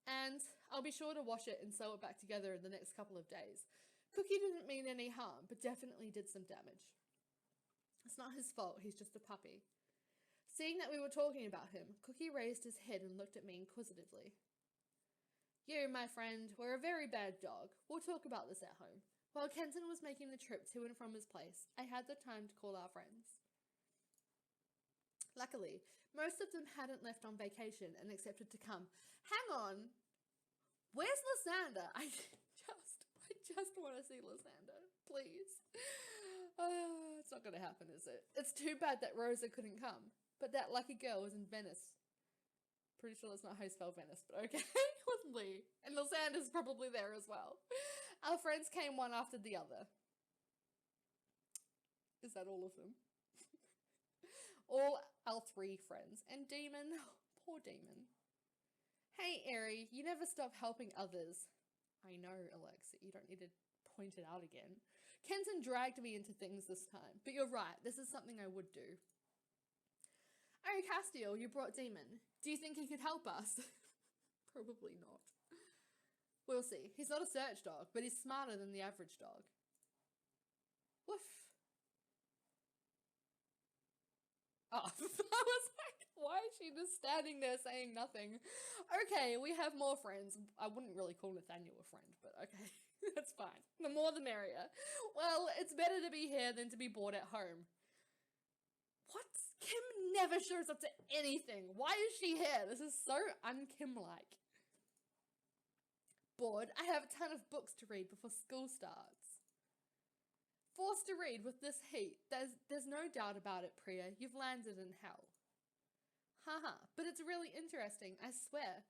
And I'll be sure to wash it and sew it back together in the next couple of days. Cookie didn't mean any harm, but definitely did some damage. It's not his fault, he's just a puppy. Seeing that we were talking about him, Cookie raised his head and looked at me inquisitively. You, my friend, were a very bad dog. We'll talk about this at home. While Kenton was making the trip to and from his place, I had the time to call our friends. Luckily, most of them hadn't left on vacation and accepted to come. Hang on! Where's Lysander? I just want to see Lysander. Please. It's not going to happen, is it? It's too bad that Rosa couldn't come. But that lucky girl was in Venice. Pretty sure that's not how you spell Venice, but okay. With Lee. And Lysander's probably there as well. Our friends came one after the other. Is that all of them? All our 3 friends. And Demon. Oh, poor Demon. Hey, Airy, you never stop helping others. I know, Alexy. You don't need to point it out again. Kenton dragged me into things this time. But you're right. This is something I would do. Oh, Castiel, you brought Demon. Do you think he could help us? Probably not. We'll see. He's not a search dog, but he's smarter than the average dog. Woof. Oh, I was like, why is she just standing there saying nothing? Okay, we have more friends. I wouldn't really call Nathaniel a friend, but okay. That's fine. The more the merrier. Well, it's better to be here than to be bored at home. What? Kim never shows up to anything. Why is she here? This is so un-Kim-like. Bored? I have a ton of books to read before school starts. Forced to read with this heat. There's no doubt about it, Priya. You've landed in hell. Haha, but it's really interesting, I swear.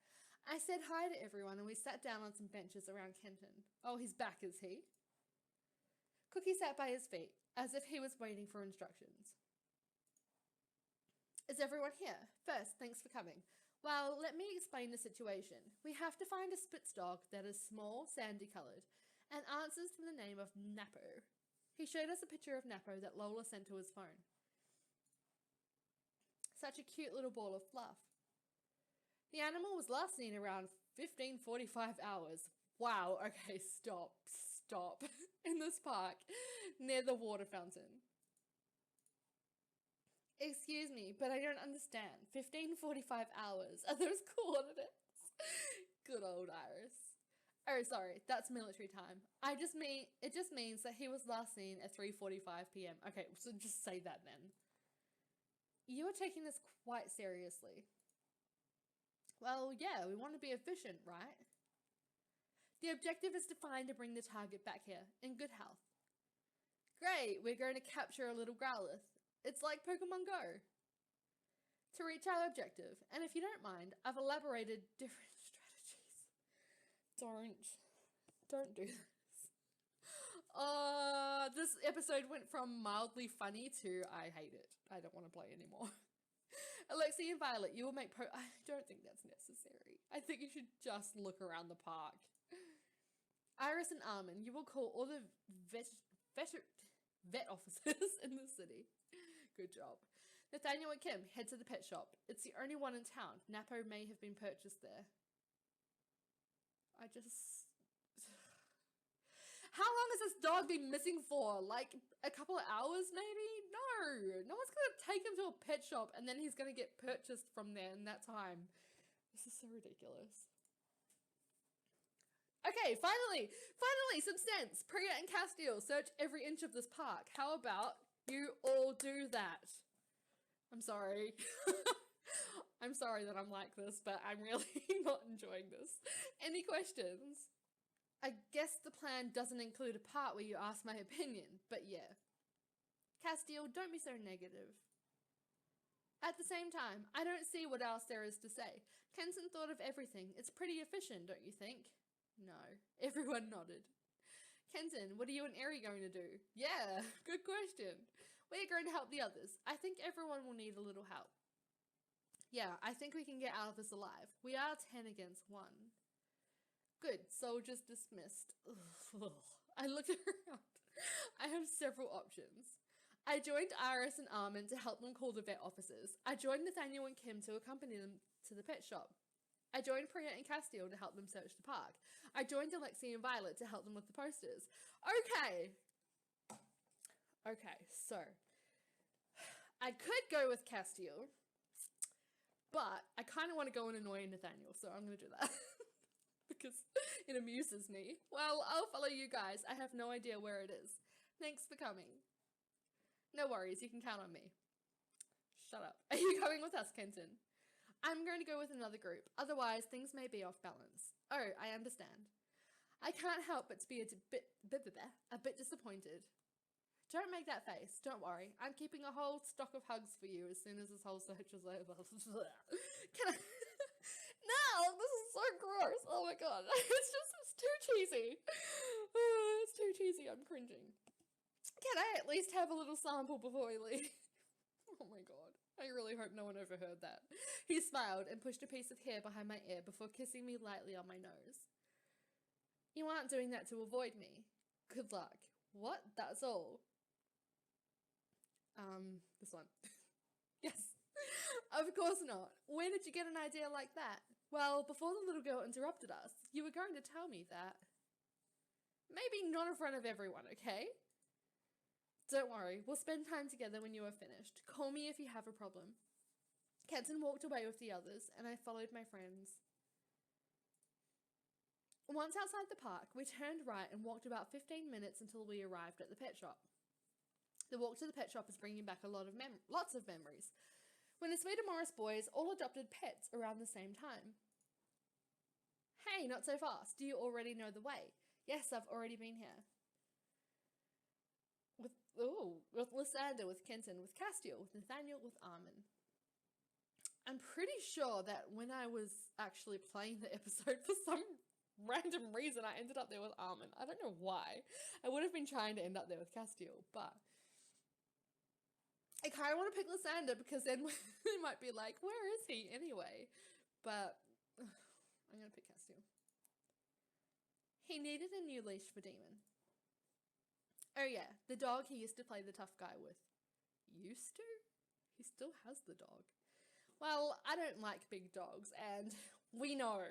I said hi to everyone and we sat down on some benches around Kenton. Oh, he's back, is he? Cookie sat by his feet, as if he was waiting for instructions. Is everyone here? First, thanks for coming. Well, let me explain the situation. We have to find a Spitz dog that is small, sandy-coloured, and answers to the name of Napo. He showed us a picture of Napo that Lola sent to his phone. Such a cute little ball of fluff. The animal was last seen around 15:45 hours. Wow, okay, stop. In this park, near the water fountain. Excuse me, but I don't understand. 15:45 hours. Are those coordinates? Good old Iris. Oh, sorry, that's military time. It just means that he was last seen at 3:45 p.m. Okay, so just say that then. You are taking this quite seriously. Well, yeah, we want to be efficient, right? The objective is to find and bring the target back here, in good health. Great, we're going to capture a little Growlithe. It's like Pokemon Go. To reach our objective, and if you don't mind, I've elaborated different strategies. Don't do this. This episode went from mildly funny to I hate it. I don't want to play anymore. Alexy and Violette, you will make I don't think that's necessary. I think you should just look around the park. Iris and Armin, you will call all the vet officers in the city. Good job. Nathaniel and Kim, head to the pet shop. It's the only one in town. Napo may have been purchased there. How long has this dog been missing for? Like a couple of hours maybe? No one's gonna take him to a pet shop and then he's gonna get purchased from there in that time. This is so ridiculous. Okay, finally, some sense. Priya and Castiel, search every inch of this park. How about you all do that? I'm sorry. I'm sorry that I'm like this, but I'm really not enjoying this. Any questions? I guess the plan doesn't include a part where you ask my opinion, but yeah. Castiel, don't be so negative. At the same time, I don't see what else there is to say. Kenton thought of everything. It's pretty efficient, don't you think? No. Everyone nodded. Kenton, what are you and Eri going to do? Yeah, good question. We're going to help the others. I think everyone will need a little help. Yeah, I think we can get out of this alive. We are 10 against 1. Good, soldiers dismissed. Ugh. I looked around. I have several options. I joined Iris and Armin to help them call the vet officers. I joined Nathaniel and Kim to accompany them to the pet shop. I joined Priya and Castiel to help them search the park. I joined Alexy and Violette to help them with the posters. Okay, so I could go with Castiel, but I kind of want to go and annoy Nathaniel, so I'm going to do that. Because it amuses me. Well, I'll follow you guys. I have no idea where it is. Thanks for coming. No worries, you can count on me. Shut up. Are you going with us, Kenton? I'm going to go with another group. Otherwise, things may be off balance. Oh, I understand. I can't help but to be a bit disappointed. Don't make that face. Don't worry. I'm keeping a whole stock of hugs for you as soon as this whole search is over. Can I... No, this is so gross. Oh my god. It's too cheesy. It's too cheesy. I'm cringing. Can I at least have a little sample before we leave? Oh my god. I really hope no one overheard that. He smiled and pushed a piece of hair behind my ear before kissing me lightly on my nose. You aren't doing that to avoid me. Good luck. What? That's all. This one. Yes. Of course not. Where did you get an idea like that? Well, before the little girl interrupted us, you were going to tell me that. Maybe not in front of everyone, okay? Don't worry, we'll spend time together when you are finished. Call me if you have a problem. Kenton walked away with the others, and I followed my friends. Once outside the park, we turned right and walked about 15 minutes until we arrived at the pet shop. The walk to the pet shop is bringing back lots of memories. When the Sweet and Morris boys all adopted pets around the same time. Hey, not so fast. Do you already know the way? Yes, I've already been here. With Lysander, with Kenton, with Castiel, with Nathaniel, with Armin. I'm pretty sure that when I was actually playing the episode, for some random reason, I ended up there with Armin. I don't know why. I would have been trying to end up there with Castiel, but I kind of want to pick Lysander because then they might be like, where is he anyway? but I'm going to pick Castiel. He needed a new leash for Demon. Oh yeah, the dog he used to play the tough guy with. Used to? He still has the dog. Well, I don't like big dogs, and we know.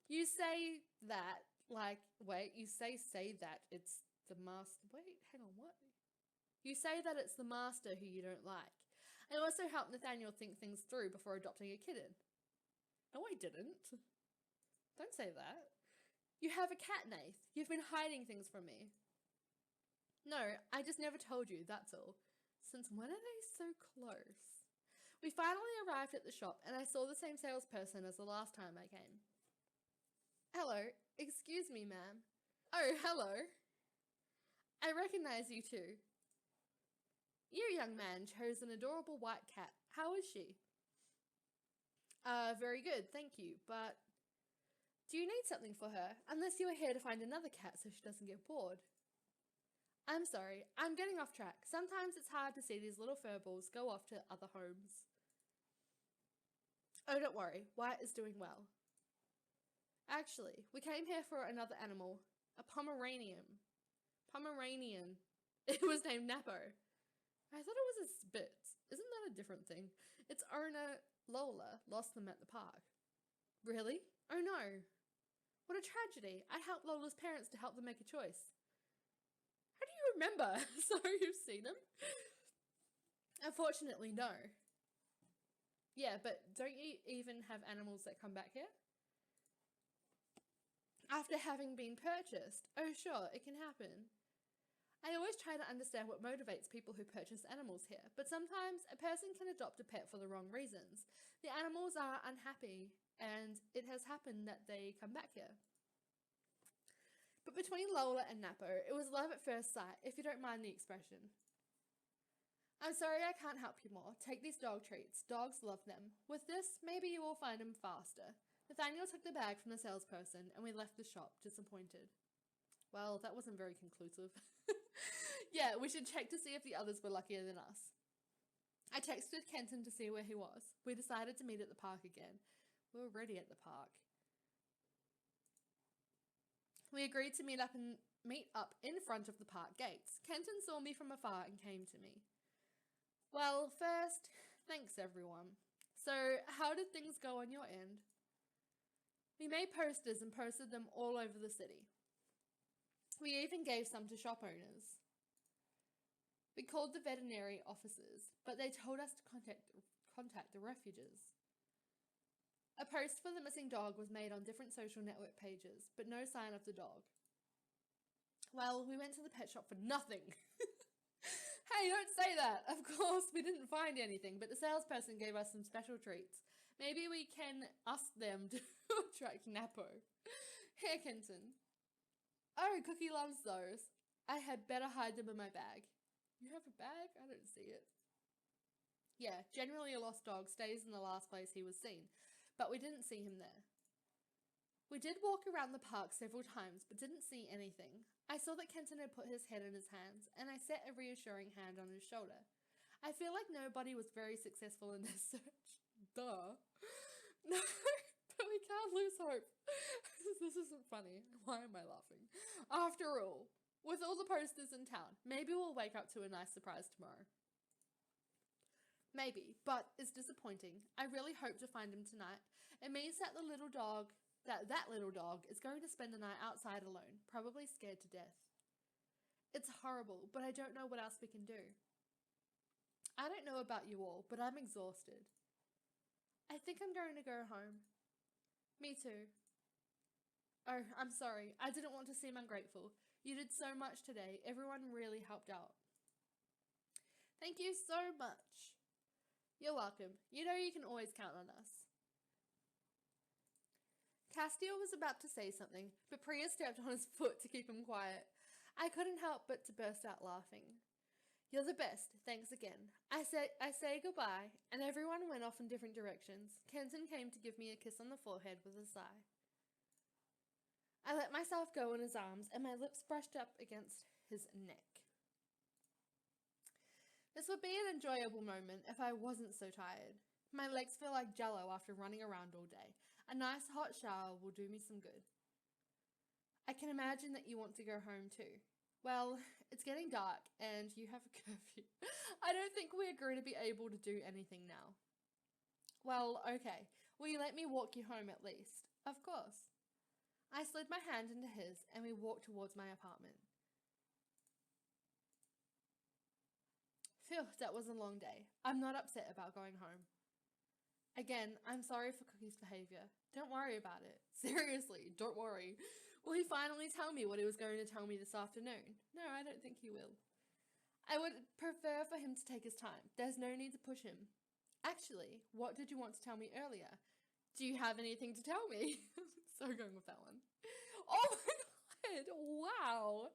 You say that, you say that it's the master. Wait, hang on, what? You say that it's the master who you don't like. I also helped Nathaniel think things through before adopting a kitten. No, I didn't. Don't say that. You have a cat, Nath. You've been hiding things from me. No, I just never told you, that's all. Since when are they so close? We finally arrived at the shop, and I saw the same salesperson as the last time I came. Hello, excuse me, ma'am. Oh, hello. I recognize you too. You, young man, chose an adorable white cat. How is she? Very good, thank you, but do you need something for her? Unless you are here to find another cat so she doesn't get bored. I'm sorry, I'm getting off track. Sometimes it's hard to see these little furballs go off to other homes. Oh, don't worry, White is doing well. Actually, we came here for another animal, a Pomeranian. It was named Napo. I thought it was a Spitz. Isn't that a different thing? Its owner, Lola, lost them at the park. Really? Oh no. What a tragedy. I helped Lola's parents to help them make a choice. How do you remember? So you've seen him? Unfortunately, no. Yeah, but don't you even have animals that come back here? After having been purchased? Oh sure, it can happen. I always try to understand what motivates people who purchase animals here, but sometimes a person can adopt a pet for the wrong reasons. The animals are unhappy, and it has happened that they come back here. But between Lola and Napo, it was love at first sight, if you don't mind the expression. I'm sorry I can't help you more. Take these dog treats. Dogs love them. With this, maybe you will find them faster. Nathaniel took the bag from the salesperson, and we left the shop, disappointed. Well, that wasn't very conclusive. Yeah, we should check to see if the others were luckier than us. I texted Kenton to see where he was. We decided to meet at the park again. We were already at the park. We agreed to meet up in front of the park gates. Kenton saw me from afar and came to me. Well, first, thanks everyone. So, how did things go on your end? We made posters and posted them all over the city. We even gave some to shop owners. We called the veterinary officers, but they told us to contact the refuges. A post for the missing dog was made on different social network pages, but no sign of the dog. Well, we went to the pet shop for nothing. Hey, don't say that! Of course, we didn't find anything, but the salesperson gave us some special treats. Maybe we can ask them to attract Napo. Here, Kenton. Oh, Cookie loves those. I had better hide them in my bag. You have a bag? I don't see it. Yeah, generally a lost dog stays in the last place he was seen, but we didn't see him there. We did walk around the park several times, but didn't see anything. I saw that Kenton had put his head in his hands, and I set a reassuring hand on his shoulder. I feel like nobody was very successful in this search. Duh. No, but we can't lose hope. This isn't funny. Why am I laughing? After all, with all the posters in town, maybe we'll wake up to a nice surprise tomorrow. Maybe, but it's disappointing. I really hope to find him tonight. It means that that little dog is going to spend the night outside alone, probably scared to death. It's horrible, but I don't know what else we can do. I don't know about you all, but I'm exhausted. I think I'm going to go home. Me too. Oh, I'm sorry. I didn't want to seem ungrateful. You did so much today. Everyone really helped out. Thank you so much. You're welcome. You know you can always count on us. Castiel was about to say something, but Priya stepped on his foot to keep him quiet. I couldn't help but to burst out laughing. You're the best. Thanks again. I say goodbye, and everyone went off in different directions. Kenton came to give me a kiss on the forehead with a sigh. I let myself go in his arms, and my lips brushed up against his neck. This would be an enjoyable moment if I wasn't so tired. My legs feel like jello after running around all day. A nice hot shower will do me some good. I can imagine that you want to go home too. Well, it's getting dark and you have a curfew. I don't think we're going to be able to do anything now. Well, okay. Will you let me walk you home at least? Of course. I slid my hand into his and we walked towards my apartment. Phew, that was a long day. I'm not upset about going home. Again, I'm sorry for Cookie's behavior. Don't worry about it. Seriously, don't worry. Will he finally tell me what he was going to tell me this afternoon? No, I don't think he will. I would prefer for him to take his time. There's no need to push him. Actually, what did you want to tell me earlier? Do you have anything to tell me? So going with that one. Oh my god, wow.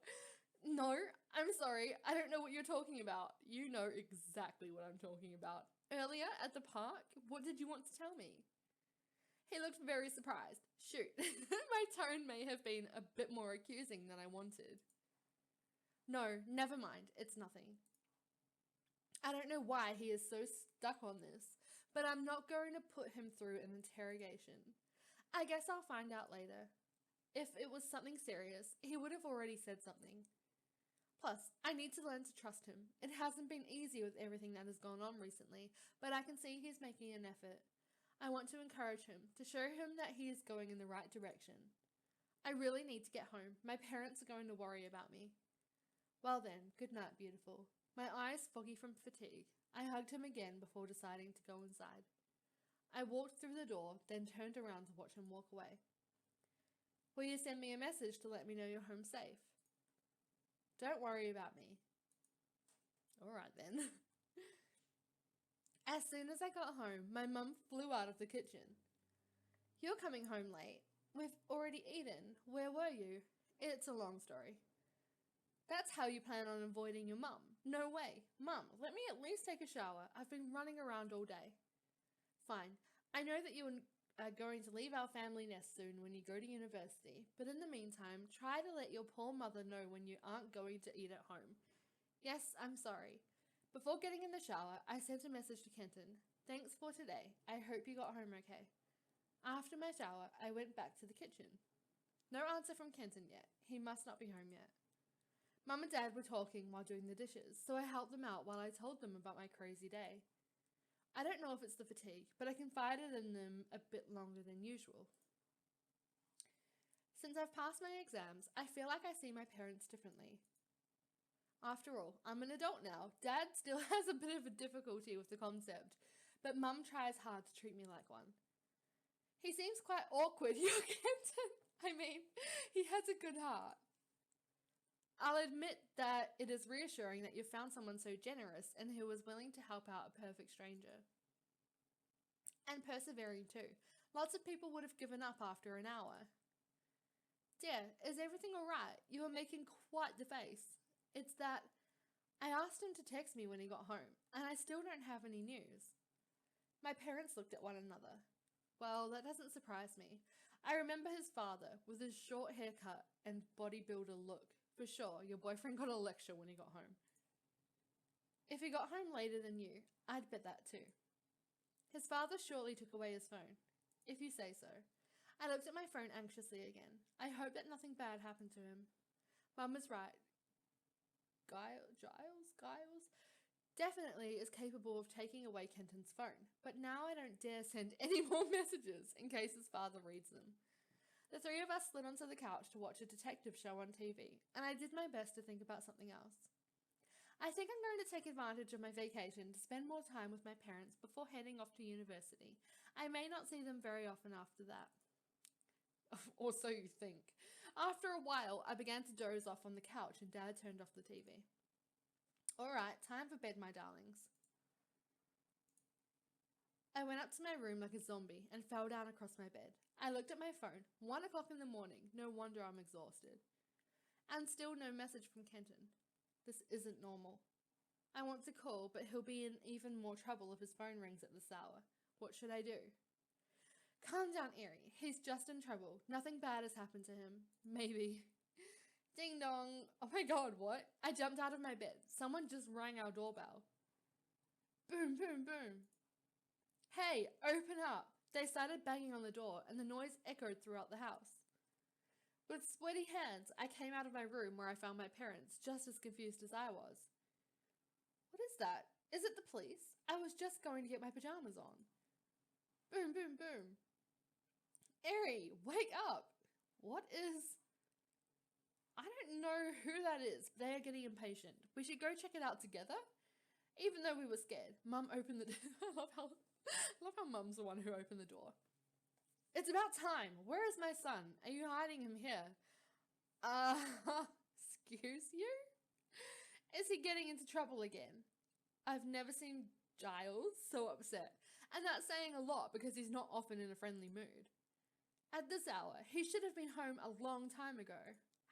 No, I'm sorry. I don't know what you're talking about. You know exactly what I'm talking about. Earlier at the park, what did you want to tell me? He looked very surprised. Shoot, my tone may have been a bit more accusing than I wanted. No, never mind. It's nothing. I don't know why he is so stuck on this, but I'm not going to put him through an interrogation. I guess I'll find out later. If it was something serious, he would have already said something. Plus, I need to learn to trust him. It hasn't been easy with everything that has gone on recently, but I can see he's making an effort. I want to encourage him, to show him that he is going in the right direction. I really need to get home. My parents are going to worry about me. Well then, good night, beautiful. My eyes foggy from fatigue. I hugged him again before deciding to go inside. I walked through the door, then turned around to watch him walk away. Will you send me a message to let me know you're home safe? Don't worry about me. Alright then. As soon as I got home, my mum flew out of the kitchen. You're coming home late. We've already eaten. Where were you? It's a long story. That's how you plan on avoiding your mum. No way. Mum, let me at least take a shower. I've been running around all day. Fine. I know that you are going to leave our family nest soon when you go to university, but in the meantime, try to let your poor mother know when you aren't going to eat at home. Yes, I'm sorry. Before getting in the shower, I sent a message to Kenton. Thanks for today. I hope you got home okay. After my shower, I went back to the kitchen. No answer from Kenton yet. He must not be home yet. Mum and Dad were talking while doing the dishes, so I helped them out while I told them about my crazy day. I don't know if it's the fatigue, but I confided in them a bit longer than usual. Since I've passed my exams, I feel like I see my parents differently. After all, I'm an adult now. Dad still has a bit of a difficulty with the concept, but Mum tries hard to treat me like one. He seems quite awkward, your Kenton. I mean, he has a good heart. I'll admit that it is reassuring that you found someone so generous and who was willing to help out a perfect stranger. And persevering too. Lots of people would have given up after an hour. Dear, is everything alright? You are making quite the face. It's that I asked him to text me when he got home, and I still don't have any news. My parents looked at one another. Well, that doesn't surprise me. I remember his father, with his short haircut and bodybuilder look. For sure, your boyfriend got a lecture when he got home. If he got home later than you, I'd bet that too. His father surely took away his phone. If you say so. I looked at my phone anxiously again. I hope that nothing bad happened to him. Mum was right. Giles definitely is capable of taking away Kenton's phone, but now I don't dare send any more messages in case his father reads them. The three of us slid onto the couch to watch a detective show on TV, and I did my best to think about something else. I think I'm going to take advantage of my vacation to spend more time with my parents before heading off to university. I may not see them very often after that. Or so you think. After a while, I began to doze off on the couch and Dad turned off the TV. Alright, time for bed, my darlings. I went up to my room like a zombie and fell down across my bed. I looked at my phone. 1 o'clock in the morning. No wonder I'm exhausted. And still no message from Kenton. This isn't normal. I want to call, but he'll be in even more trouble if his phone rings at this hour. What should I do? Calm down, Erie. He's just in trouble. Nothing bad has happened to him. Maybe. Ding dong. Oh my god, what? I jumped out of my bed. Someone just rang our doorbell. Boom, boom, boom. Hey, open up! They started banging on the door, and the noise echoed throughout the house. With sweaty hands, I came out of my room where I found my parents, just as confused as I was. What is that? Is it the police? I was just going to get my pajamas on. Boom, boom, boom. Eri, wake up! What is... I don't know who that is, but they are getting impatient. We should go check it out together? Even though we were scared, Mum opened the door. I love how Mum's the one who opened the door. It's about time. Where is my son? Are you hiding him here? Excuse you? Is he getting into trouble again? I've never seen Giles so upset, and that's saying a lot because he's not often in a friendly mood. At this hour, he should have been home a long time ago.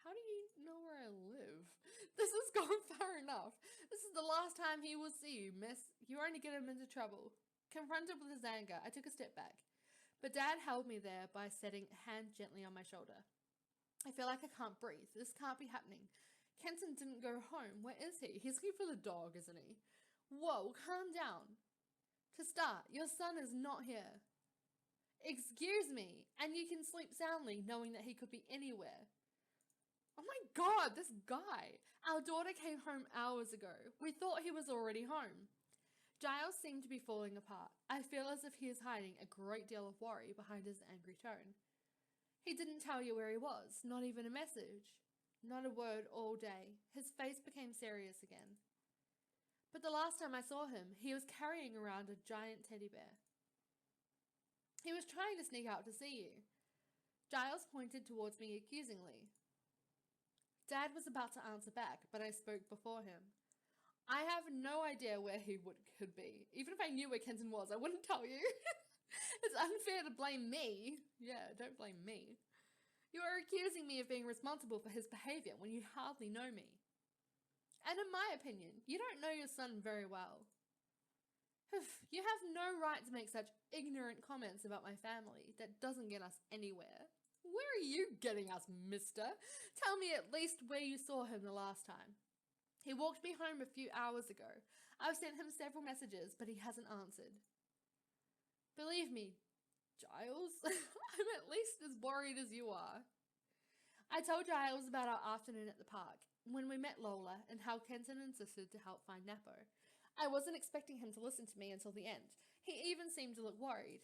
How do you know where I live? This has gone far enough. This is the last time he will see you, miss. You only get him into trouble. Confronted with his anger, I took a step back. But Dad held me there by setting a hand gently on my shoulder. I feel like I can't breathe. This can't be happening. Kenton didn't go home. Where is he? He's looking for the dog, isn't he? Whoa, calm down. To start, your son is not here. Excuse me, and you can sleep soundly knowing that he could be anywhere. Oh my god, this guy. Our daughter came home hours ago. We thought he was already home. Giles seemed to be falling apart. I feel as if he is hiding a great deal of worry behind his angry tone. He didn't tell you where he was, not even a message. Not a word all day. His face became serious again. But the last time I saw him, he was carrying around a giant teddy bear. He was trying to sneak out to see you. Giles pointed towards me accusingly. Dad was about to answer back, but I spoke before him. I have no idea where he could be. Even if I knew where Kenton was, I wouldn't tell you. It's unfair to blame me. Yeah, don't blame me. You are accusing me of being responsible for his behavior when you hardly know me. And in my opinion, you don't know your son very well. You have no right to make such ignorant comments about my family. That doesn't get us anywhere. Where are you getting us, mister? Tell me at least where you saw him the last time. He walked me home a few hours ago. I've sent him several messages, but he hasn't answered. Believe me, Giles, I'm at least as worried as you are. I told Giles about our afternoon at the park, when we met Lola, and how Kenton insisted to help find Napo. I wasn't expecting him to listen to me until the end. He even seemed to look worried.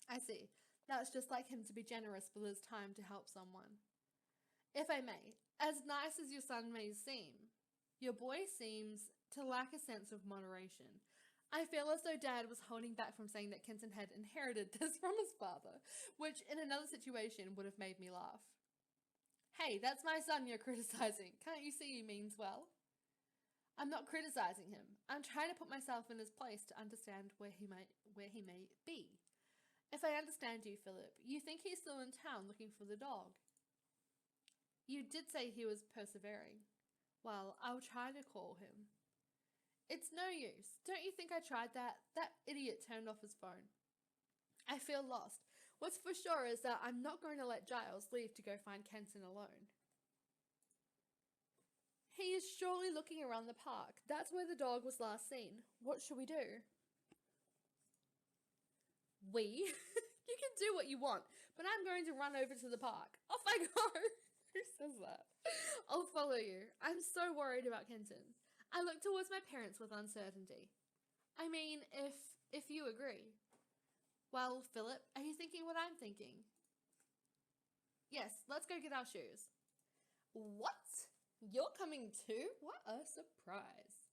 I see. That's just like him to be generous with his time to help someone. If I may, as nice as your son may seem, your boy seems to lack a sense of moderation. I feel as though Dad was holding back from saying that Kenton had inherited this from his father, which in another situation would have made me laugh. Hey, that's my son you're criticizing. Can't you see he means well? I'm not criticizing him. I'm trying to put myself in his place to understand where he may be. If I understand you, Philip, you think he's still in town looking for the dog. You did say he was persevering. Well, I'll try to call him. It's no use. Don't you think I tried that? That idiot turned off his phone. I feel lost. What's for sure is that I'm not going to let Giles leave to go find Kenton alone. He is surely looking around the park. That's where the dog was last seen. What should we do? We? You can do what you want, but I'm going to run over to the park. Off I go! Who says that? I'll follow you. I'm so worried about Kenton. I look towards my parents with uncertainty. I mean, if you agree. Well, Philip, are you thinking what I'm thinking? Yes, let's go get our shoes. What? You're coming too? What a surprise.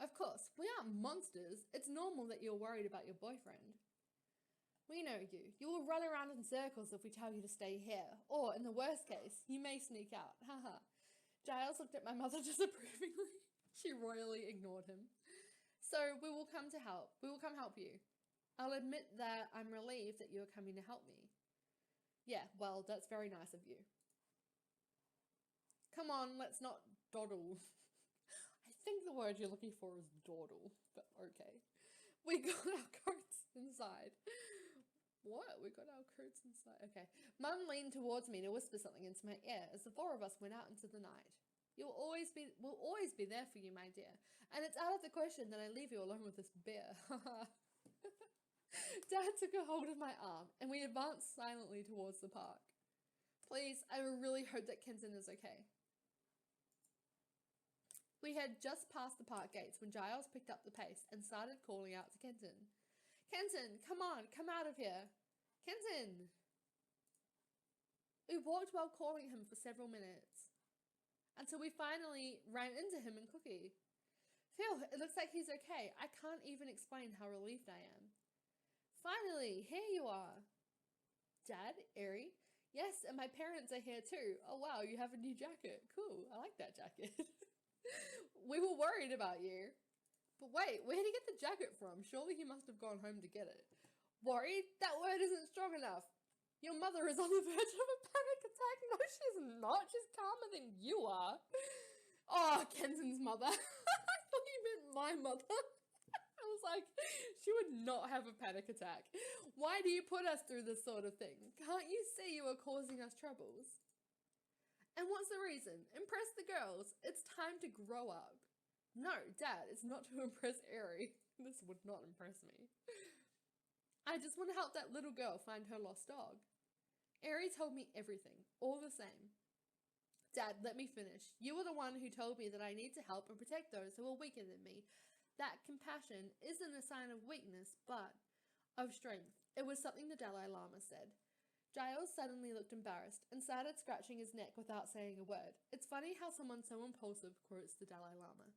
Of course, we aren't monsters. It's normal that you're worried about your boyfriend. We know you. You will run around in circles if we tell you to stay here. Or, in the worst case, you may sneak out. Haha. Giles looked at my mother disapprovingly. She royally ignored him. So, we will come help you. I'll admit that I'm relieved that you are coming to help me. Yeah, well, that's very nice of you. Come on, let's not dawdle. I think the word you're looking for is dawdle, but okay. We got our coats inside. What? We got our coats inside. Okay. Mum leaned towards me to whisper something into my ear as the four of us went out into the night. We'll always be there for you, my dear. And it's out of the question that I leave you alone with this bear. Dad took a hold of my arm, and we advanced silently towards the park. Please, I really hope that Kenton is okay. We had just passed the park gates when Giles picked up the pace and started calling out to Kenton. Kenton, come on, come out of here. Kenton! We walked while calling him for several minutes, until we finally ran into him and Cookie. Phew, it looks like he's okay. I can't even explain how relieved I am. Finally, here you are. Dad, Airy? Yes, and my parents are here too. Oh wow, you have a new jacket. Cool, I like that jacket. We were worried about you. But wait, where did he get the jacket from? Surely he must have gone home to get it. Worried? That word isn't strong enough. Your mother is on the verge of a panic attack. No, she's not. She's calmer than you are. Oh, Kenton's mother. I thought you meant my mother. I was like, she would not have a panic attack. Why do you put us through this sort of thing? Can't you see you are causing us troubles? And what's the reason? Impress the girls. It's time to grow up. No, Dad, it's not to impress Airy. This would not impress me. I just want to help that little girl find her lost dog. Airy told me everything, all the same. Dad, let me finish. You were the one who told me that I need to help and protect those who are weaker than me. That compassion isn't a sign of weakness, but of strength. It was something the Dalai Lama said. Giles suddenly looked embarrassed and started scratching his neck without saying a word. It's funny how someone so impulsive quotes the Dalai Lama.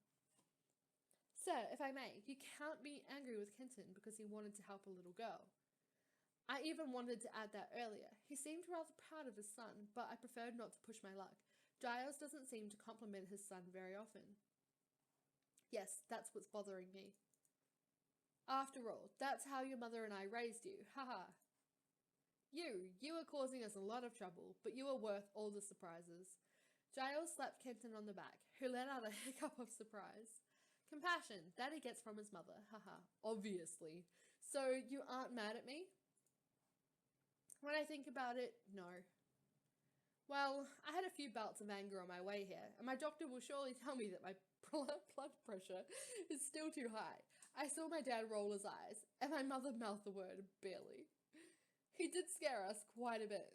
Sir, if I may, you can't be angry with Kenton because he wanted to help a little girl. I even wanted to add that earlier. He seemed rather proud of his son, but I preferred not to push my luck. Giles doesn't seem to compliment his son very often. Yes, that's what's bothering me. After all, that's how your mother and I raised you. Haha. You are causing us a lot of trouble, but you are worth all the surprises. Giles slapped Kenton on the back, who let out a hiccup of surprise. Compassion, that he gets from his mother. Haha, obviously. So you aren't mad at me? When I think about it, no. Well, I had a few bouts of anger on my way here, and my doctor will surely tell me that my blood pressure is still too high. I saw my dad roll his eyes, and my mother mouth the word, barely. He did scare us quite a bit.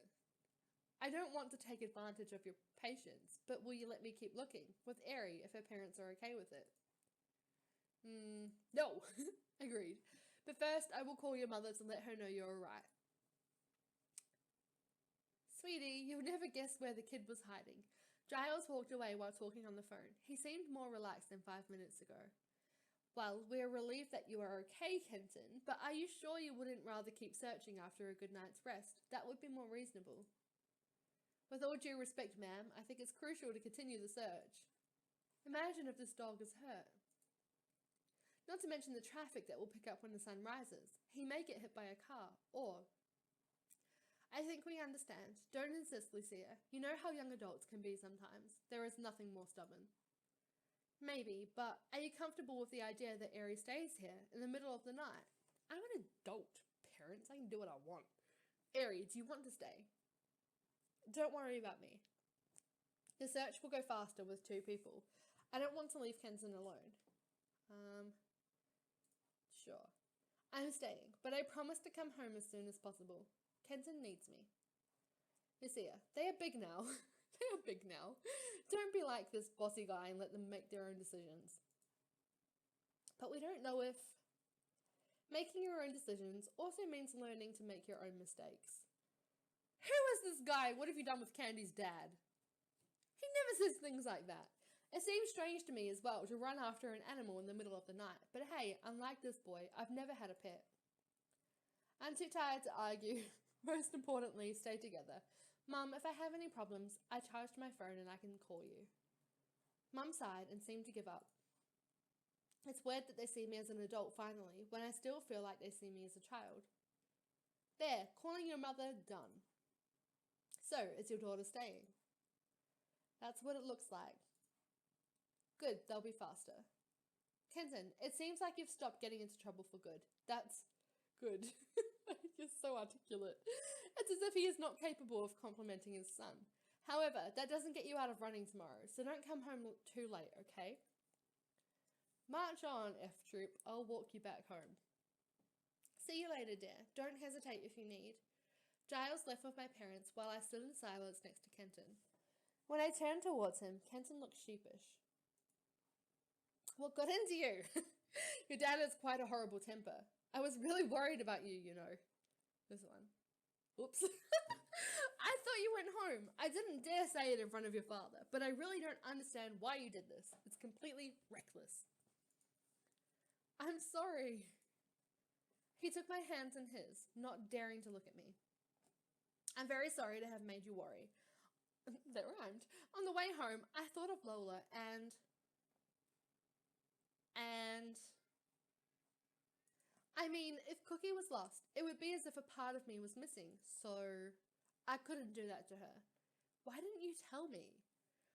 I don't want to take advantage of your patience, but will you let me keep looking, with Airy, if her parents are okay with it? No, agreed. But first, I will call your mother to let her know you're alright. Sweetie, you'll never guess where the kid was hiding. Giles walked away while talking on the phone. He seemed more relaxed than 5 minutes ago. Well, we're relieved that you are okay, Kenton, but are you sure you wouldn't rather keep searching after a good night's rest? That would be more reasonable. With all due respect, ma'am, I think it's crucial to continue the search. Imagine if this dog is hurt. Not to mention the traffic that will pick up when the sun rises. He may get hit by a car, or... I think we understand. Don't insist, Lucia. You know how young adults can be sometimes. There is nothing more stubborn. Maybe, but are you comfortable with the idea that Airy stays here in the middle of the night? I'm an adult, parents. I can do what I want. Airy, do you want to stay? Don't worry about me. The search will go faster with 2 people. I don't want to leave Kenton alone. Sure. I'm staying, but I promise to come home as soon as possible. Kenton needs me. Lucia, they are big now. They are big now. Don't be like this bossy guy and let them make their own decisions. But we don't know if... Making your own decisions also means learning to make your own mistakes. Who is this guy? What have you done with Candy's dad? He never says things like that. It seems strange to me as well to run after an animal in the middle of the night. But hey, unlike this boy, I've never had a pet. I'm too tired to argue. Most importantly, stay together. Mum, if I have any problems, I charged my phone and I can call you. Mum sighed and seemed to give up. It's weird that they see me as an adult finally, when I still feel like they see me as a child. There, calling your mother, done. So, is your daughter staying? That's what it looks like. Good, they'll be faster. Kenton, it seems like you've stopped getting into trouble for good. That's good. You're so articulate. It's as if he is not capable of complimenting his son. However, that doesn't get you out of running tomorrow, so don't come home too late, okay? March on, F-Troop. I'll walk you back home. See you later, dear. Don't hesitate if you need. Giles left with my parents while I stood in silence next to Kenton. When I turned towards him, Kenton looked sheepish. What got into you? Your dad has quite a horrible temper. I was really worried about you, you know. This one. Oops. I thought you went home. I didn't dare say it in front of your father, but I really don't understand why you did this. It's completely reckless. I'm sorry. He took my hands in his, not daring to look at me. I'm very sorry to have made you worry. That rhymed. On the way home, I thought of Lola and I mean, if Cookie was lost, it would be as if a part of me was missing, so I couldn't do that to her. Why didn't you tell me?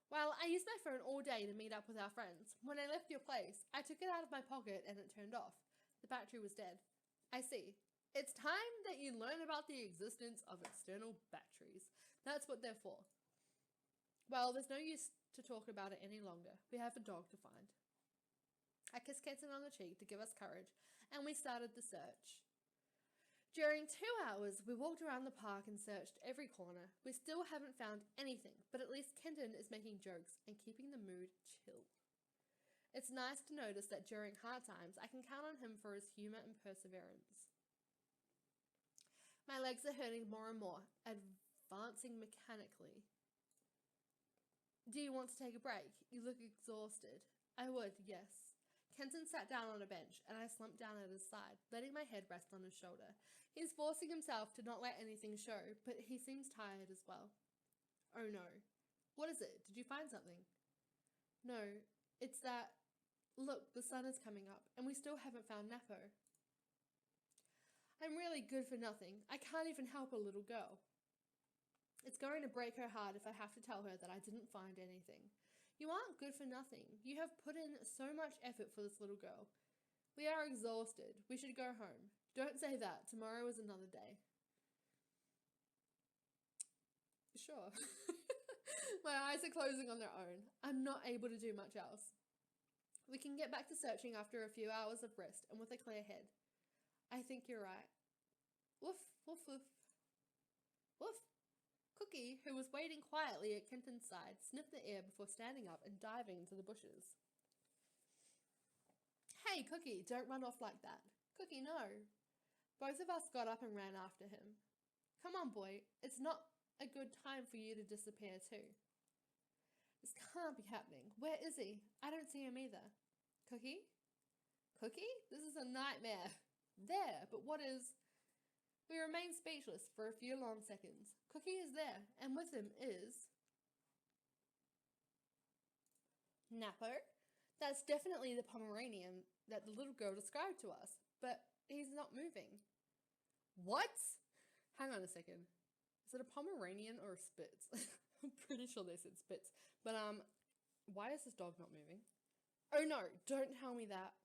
Well, I used my phone all day to meet up with our friends. When I left your place, I took it out of my pocket and it turned off. The battery was dead. I see. It's time that you learn about the existence of external batteries. That's what they're for. Well, there's no use to talk about it any longer. We have a dog to find. I kissed Kenton on the cheek to give us courage, and we started the search. During 2 hours, we walked around the park and searched every corner. We still haven't found anything, but at least Kenton is making jokes and keeping the mood chill. It's nice to notice that during hard times, I can count on him for his humor and perseverance. My legs are hurting more and more, advancing mechanically. Do you want to take a break? You look exhausted. I would, yes. Kenton sat down on a bench, and I slumped down at his side, letting my head rest on his shoulder. He's forcing himself to not let anything show, but he seems tired as well. Oh no. What is it? Did you find something? No, it's that... Look, the sun is coming up, and we still haven't found Napo. I'm really good for nothing. I can't even help a little girl. It's going to break her heart if I have to tell her that I didn't find anything. You aren't good for nothing. You have put in so much effort for this little girl. We are exhausted. We should go home. Don't say that. Tomorrow is another day. Sure. My eyes are closing on their own. I'm not able to do much else. We can get back to searching after a few hours of rest and with a clear head. I think you're right. Woof, woof, woof. Woof. Cookie, who was waiting quietly at Kenton's side, sniffed the air before standing up and diving into the bushes. Hey, Cookie, don't run off like that. Cookie, no. Both of us got up and ran after him. Come on, boy. It's not a good time for you to disappear too. This can't be happening. Where is he? I don't see him either. Cookie? Cookie? This is a nightmare. There, but what is... We remain speechless for a few long seconds. Cookie is there, and with him is... Napo? That's definitely the Pomeranian that the little girl described to us, but he's not moving. What? Hang on a second. Is it a Pomeranian or a Spitz? I'm pretty sure they said Spitz. But, why is this dog not moving? Oh no, don't tell me that.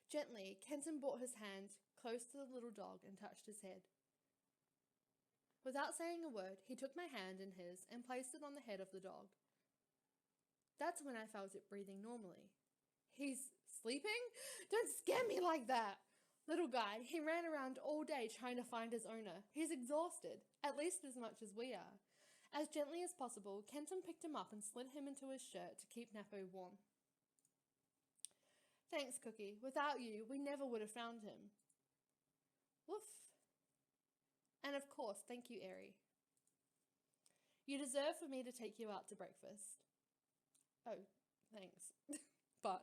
Gently, Kenton brought his hand close to the little dog and touched his head. Without saying a word, he took my hand in his and placed it on the head of the dog. That's when I felt it breathing normally. He's sleeping? Don't scare me like that! Little guy, he ran around all day trying to find his owner. He's exhausted, at least as much as we are. As gently as possible, Kenton picked him up and slid him into his shirt to keep Napo warm. Thanks, Cookie. Without you, we never would have found him. Woof. And of course, thank you, Airy. You deserve for me to take you out to breakfast. Oh, thanks. But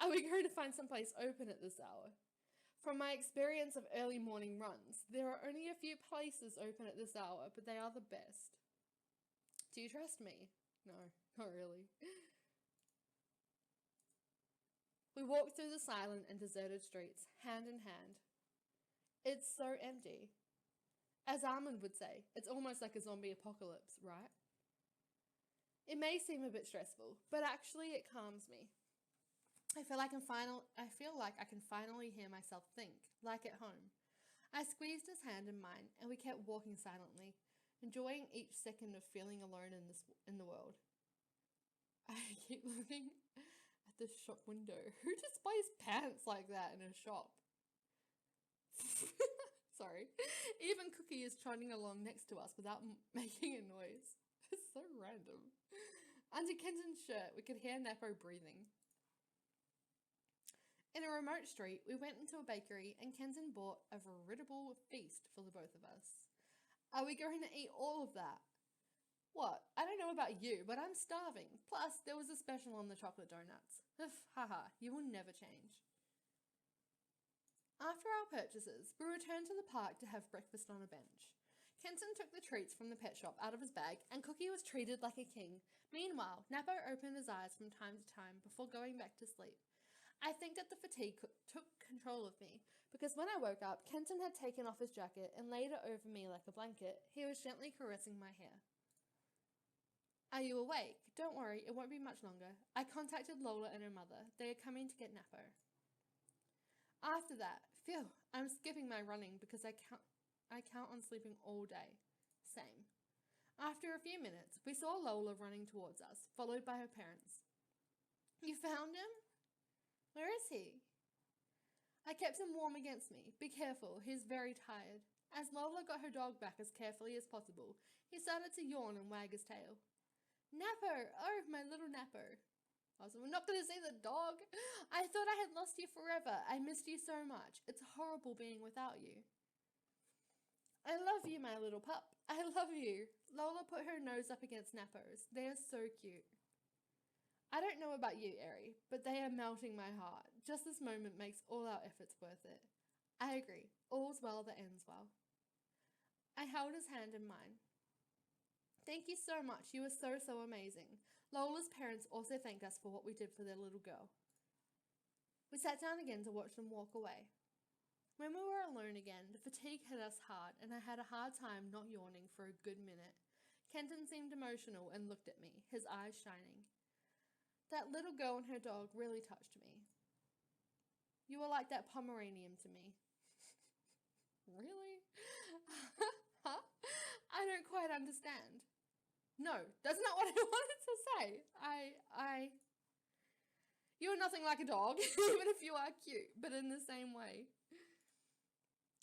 are we going to find someplace open at this hour? From my experience of early morning runs, there are only a few places open at this hour, but they are the best. Do you trust me? No, not really. We walked through the silent and deserted streets, hand in hand. It's so empty. As Armand would say, it's almost like a zombie apocalypse, right? It may seem a bit stressful, but actually it calms me. I feel like I can finally hear myself think, like at home. I squeezed his hand in mine, and we kept walking silently, enjoying each second of feeling alone in the world. I keep looking at the shop window. Who displays pants like that in a shop? Sorry. Even Cookie is trotting along next to us without making a noise. It's so random. Under Kenton's shirt, we could hear Nepo breathing. In a remote street, we went into a bakery and Kenton bought a veritable feast for the both of us. Are we going to eat all of that? What? I don't know about you, but I'm starving. Plus, there was a special on the chocolate donuts. Haha, you will never change. After our purchases, we returned to the park to have breakfast on a bench. Kenton took the treats from the pet shop out of his bag, and Cookie was treated like a king. Meanwhile, Napo opened his eyes from time to time before going back to sleep. I think that the fatigue took control of me, because when I woke up, Kenton had taken off his jacket and laid it over me like a blanket. He was gently caressing my hair. Are you awake? Don't worry, it won't be much longer. I contacted Lola and her mother. They are coming to get Napo. After that, phew, I'm skipping my running because I count on sleeping all day. Same. After a few minutes, we saw Lola running towards us, followed by her parents. You found him? Where is he? I kept him warm against me. Be careful, he's very tired. As Lola got her dog back as carefully as possible, he started to yawn and wag his tail. Napo! Oh, my little Napo. We're not going to see the dog. I thought I had lost you forever. I missed you so much. It's horrible being without you. I love you, my little pup. I love you. Lola put her nose up against Napo's. They are so cute. I don't know about you, Eri, but they are melting my heart. Just this moment makes all our efforts worth it. I agree. All's well that ends well. I held his hand in mine. Thank you so much. You were so amazing. Lola's parents also thanked us for what we did for their little girl. We sat down again to watch them walk away. When we were alone again, the fatigue hit us hard, and I had a hard time not yawning for a good minute. Kenton seemed emotional and looked at me, his eyes shining. That little girl and her dog really touched me. You were like that Pomeranian to me. Really? Huh? I don't quite understand. No, that's not what I wanted to say. You're nothing like a dog, even if you are cute, but in the same way.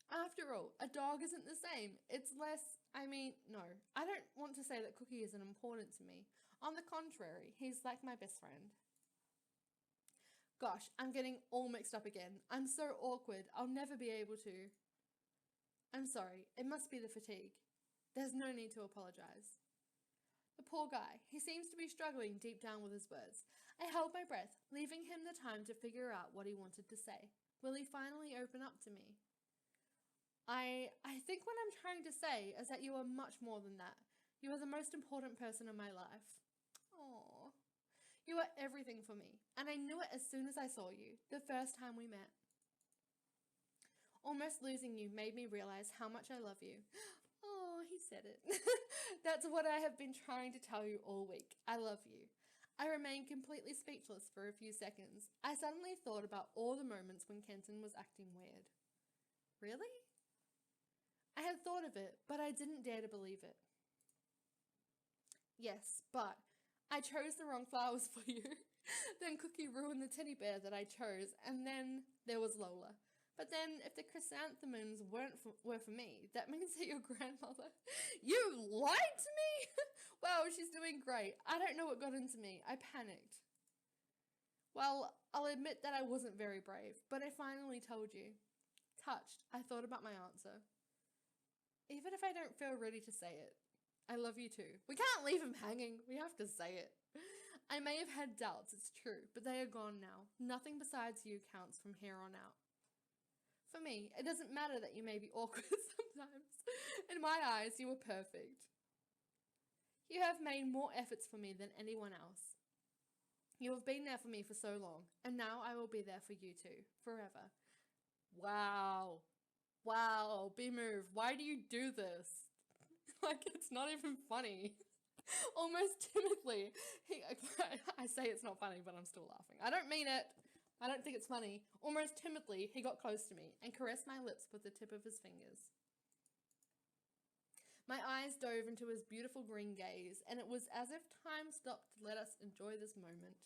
After all, a dog isn't the same. It's less, no. I don't want to say that Cookie isn't important to me. On the contrary, he's like my best friend. Gosh, I'm getting all mixed up again. I'm so awkward. I'll never be able to. I'm sorry. It must be the fatigue. There's no need to apologize. The poor guy. He seems to be struggling deep down with his words. I held my breath, leaving him the time to figure out what he wanted to say. Will he finally open up to me? I think what I'm trying to say is that you are much more than that. You are the most important person in my life. Aww. You are everything for me, and I knew it as soon as I saw you, the first time we met. Almost losing you made me realize how much I love you. Oh, he said it. That's what I have been trying to tell you all week. I love you. I remained completely speechless for a few seconds. I suddenly thought about all the moments when Kenton was acting weird. Really? I had thought of it, but I didn't dare to believe it. Yes, but I chose the wrong flowers for you. Then Cookie ruined the teddy bear that I chose, and then there was Lola. But then, if the chrysanthemums were for me, that means that your grandmother... You lied to me? Wow, she's doing great. I don't know what got into me. I panicked. Well, I'll admit that I wasn't very brave, but I finally told you. Touched, I thought about my answer. Even if I don't feel ready to say it, I love you too. We can't leave him hanging. We have to say it. I may have had doubts, it's true, but they are gone now. Nothing besides you counts from here on out. For me, it doesn't matter that you may be awkward sometimes. In my eyes, you were perfect. You have made more efforts for me than anyone else. You have been there for me for so long, and now I will be there for you too, forever. Wow. Wow, be moved. Why do you do this? Like, it's not even funny. Almost timidly. I say it's not funny, but I'm still laughing. I don't mean it. I don't think it's funny. Almost timidly, he got close to me and caressed my lips with the tip of his fingers. My eyes dove into his beautiful green gaze, and it was as if time stopped to let us enjoy this moment.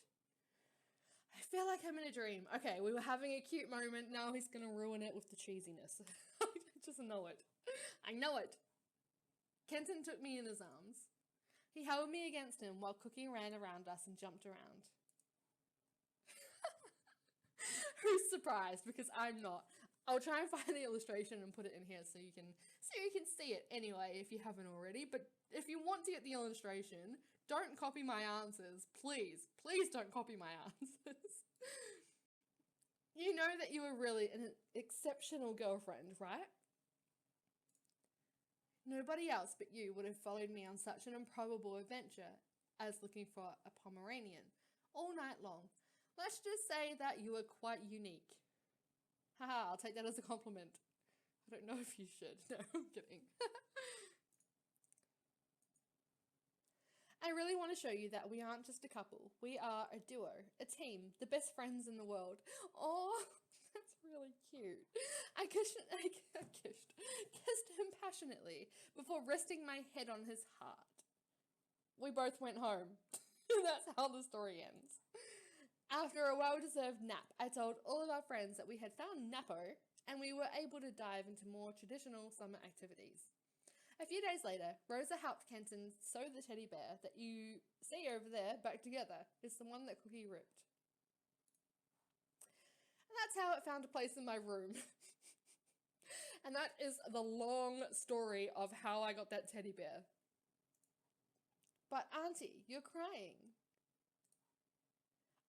I feel like I'm in a dream. Okay, we were having a cute moment. Now he's gonna ruin it with the cheesiness. I just know it. I know it. Kenton took me in his arms. He held me against him while Cookie ran around us and jumped around. Who's surprised? Because I'm not. I'll try and find the illustration and put it in here so you can see it anyway if you haven't already. But if you want to get the illustration, don't copy my answers. Please, please don't copy my answers. You know that you were really an exceptional girlfriend, right? Nobody else but you would have followed me on such an improbable adventure as looking for a Pomeranian all night long. Let's just say that you were quite unique. Haha, I'll take that as a compliment. I don't know if you should. No, I'm kidding. I really want to show you that we aren't just a couple. We are a duo, a team, the best friends in the world. Oh, that's really cute. I kissed him passionately before resting my head on his heart. We both went home. That's how the story ends. After a well-deserved nap, I told all of our friends that we had found Napo and we were able to dive into more traditional summer activities. A few days later, Rosa helped Kenton sew the teddy bear that you see over there back together. It's the one that Cookie ripped. And that's how it found a place in my room. And that is the long story of how I got that teddy bear. But Auntie, you're crying.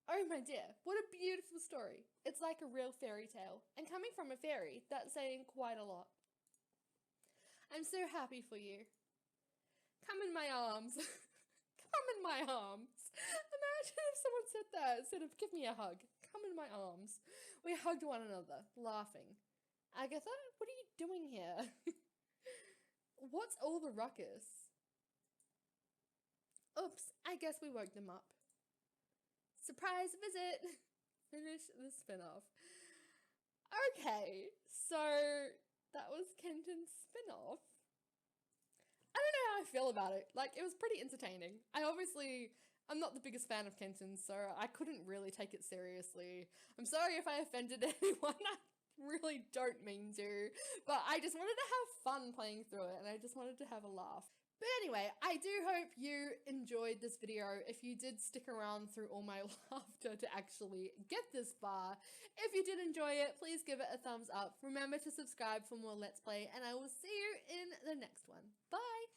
Oh my dear, what a beautiful story. It's like a real fairy tale. And coming from a fairy, that's saying quite a lot. I'm so happy for you. Come in my arms. Come in my arms. Imagine if someone said that instead of give me a hug. Come in my arms. We hugged one another, laughing. Agatha, what are you doing here? What's all the ruckus? Oops, I guess we woke them up. Surprise visit! Finish the spin-off. Okay, so that was Kenton's spin-off. I don't know how I feel about it. Like, it was pretty entertaining. I'm not the biggest fan of Kenton, so I couldn't really take it seriously. I'm sorry if I offended anyone. I really don't mean to. But I just wanted to have fun playing through it, and I just wanted to have a laugh. But anyway, I do hope you enjoyed this video. If you did stick around through all my laughter to actually get this far. If you did enjoy it, please give it a thumbs up. Remember to subscribe for more Let's Play, and I will see you in the next one. Bye!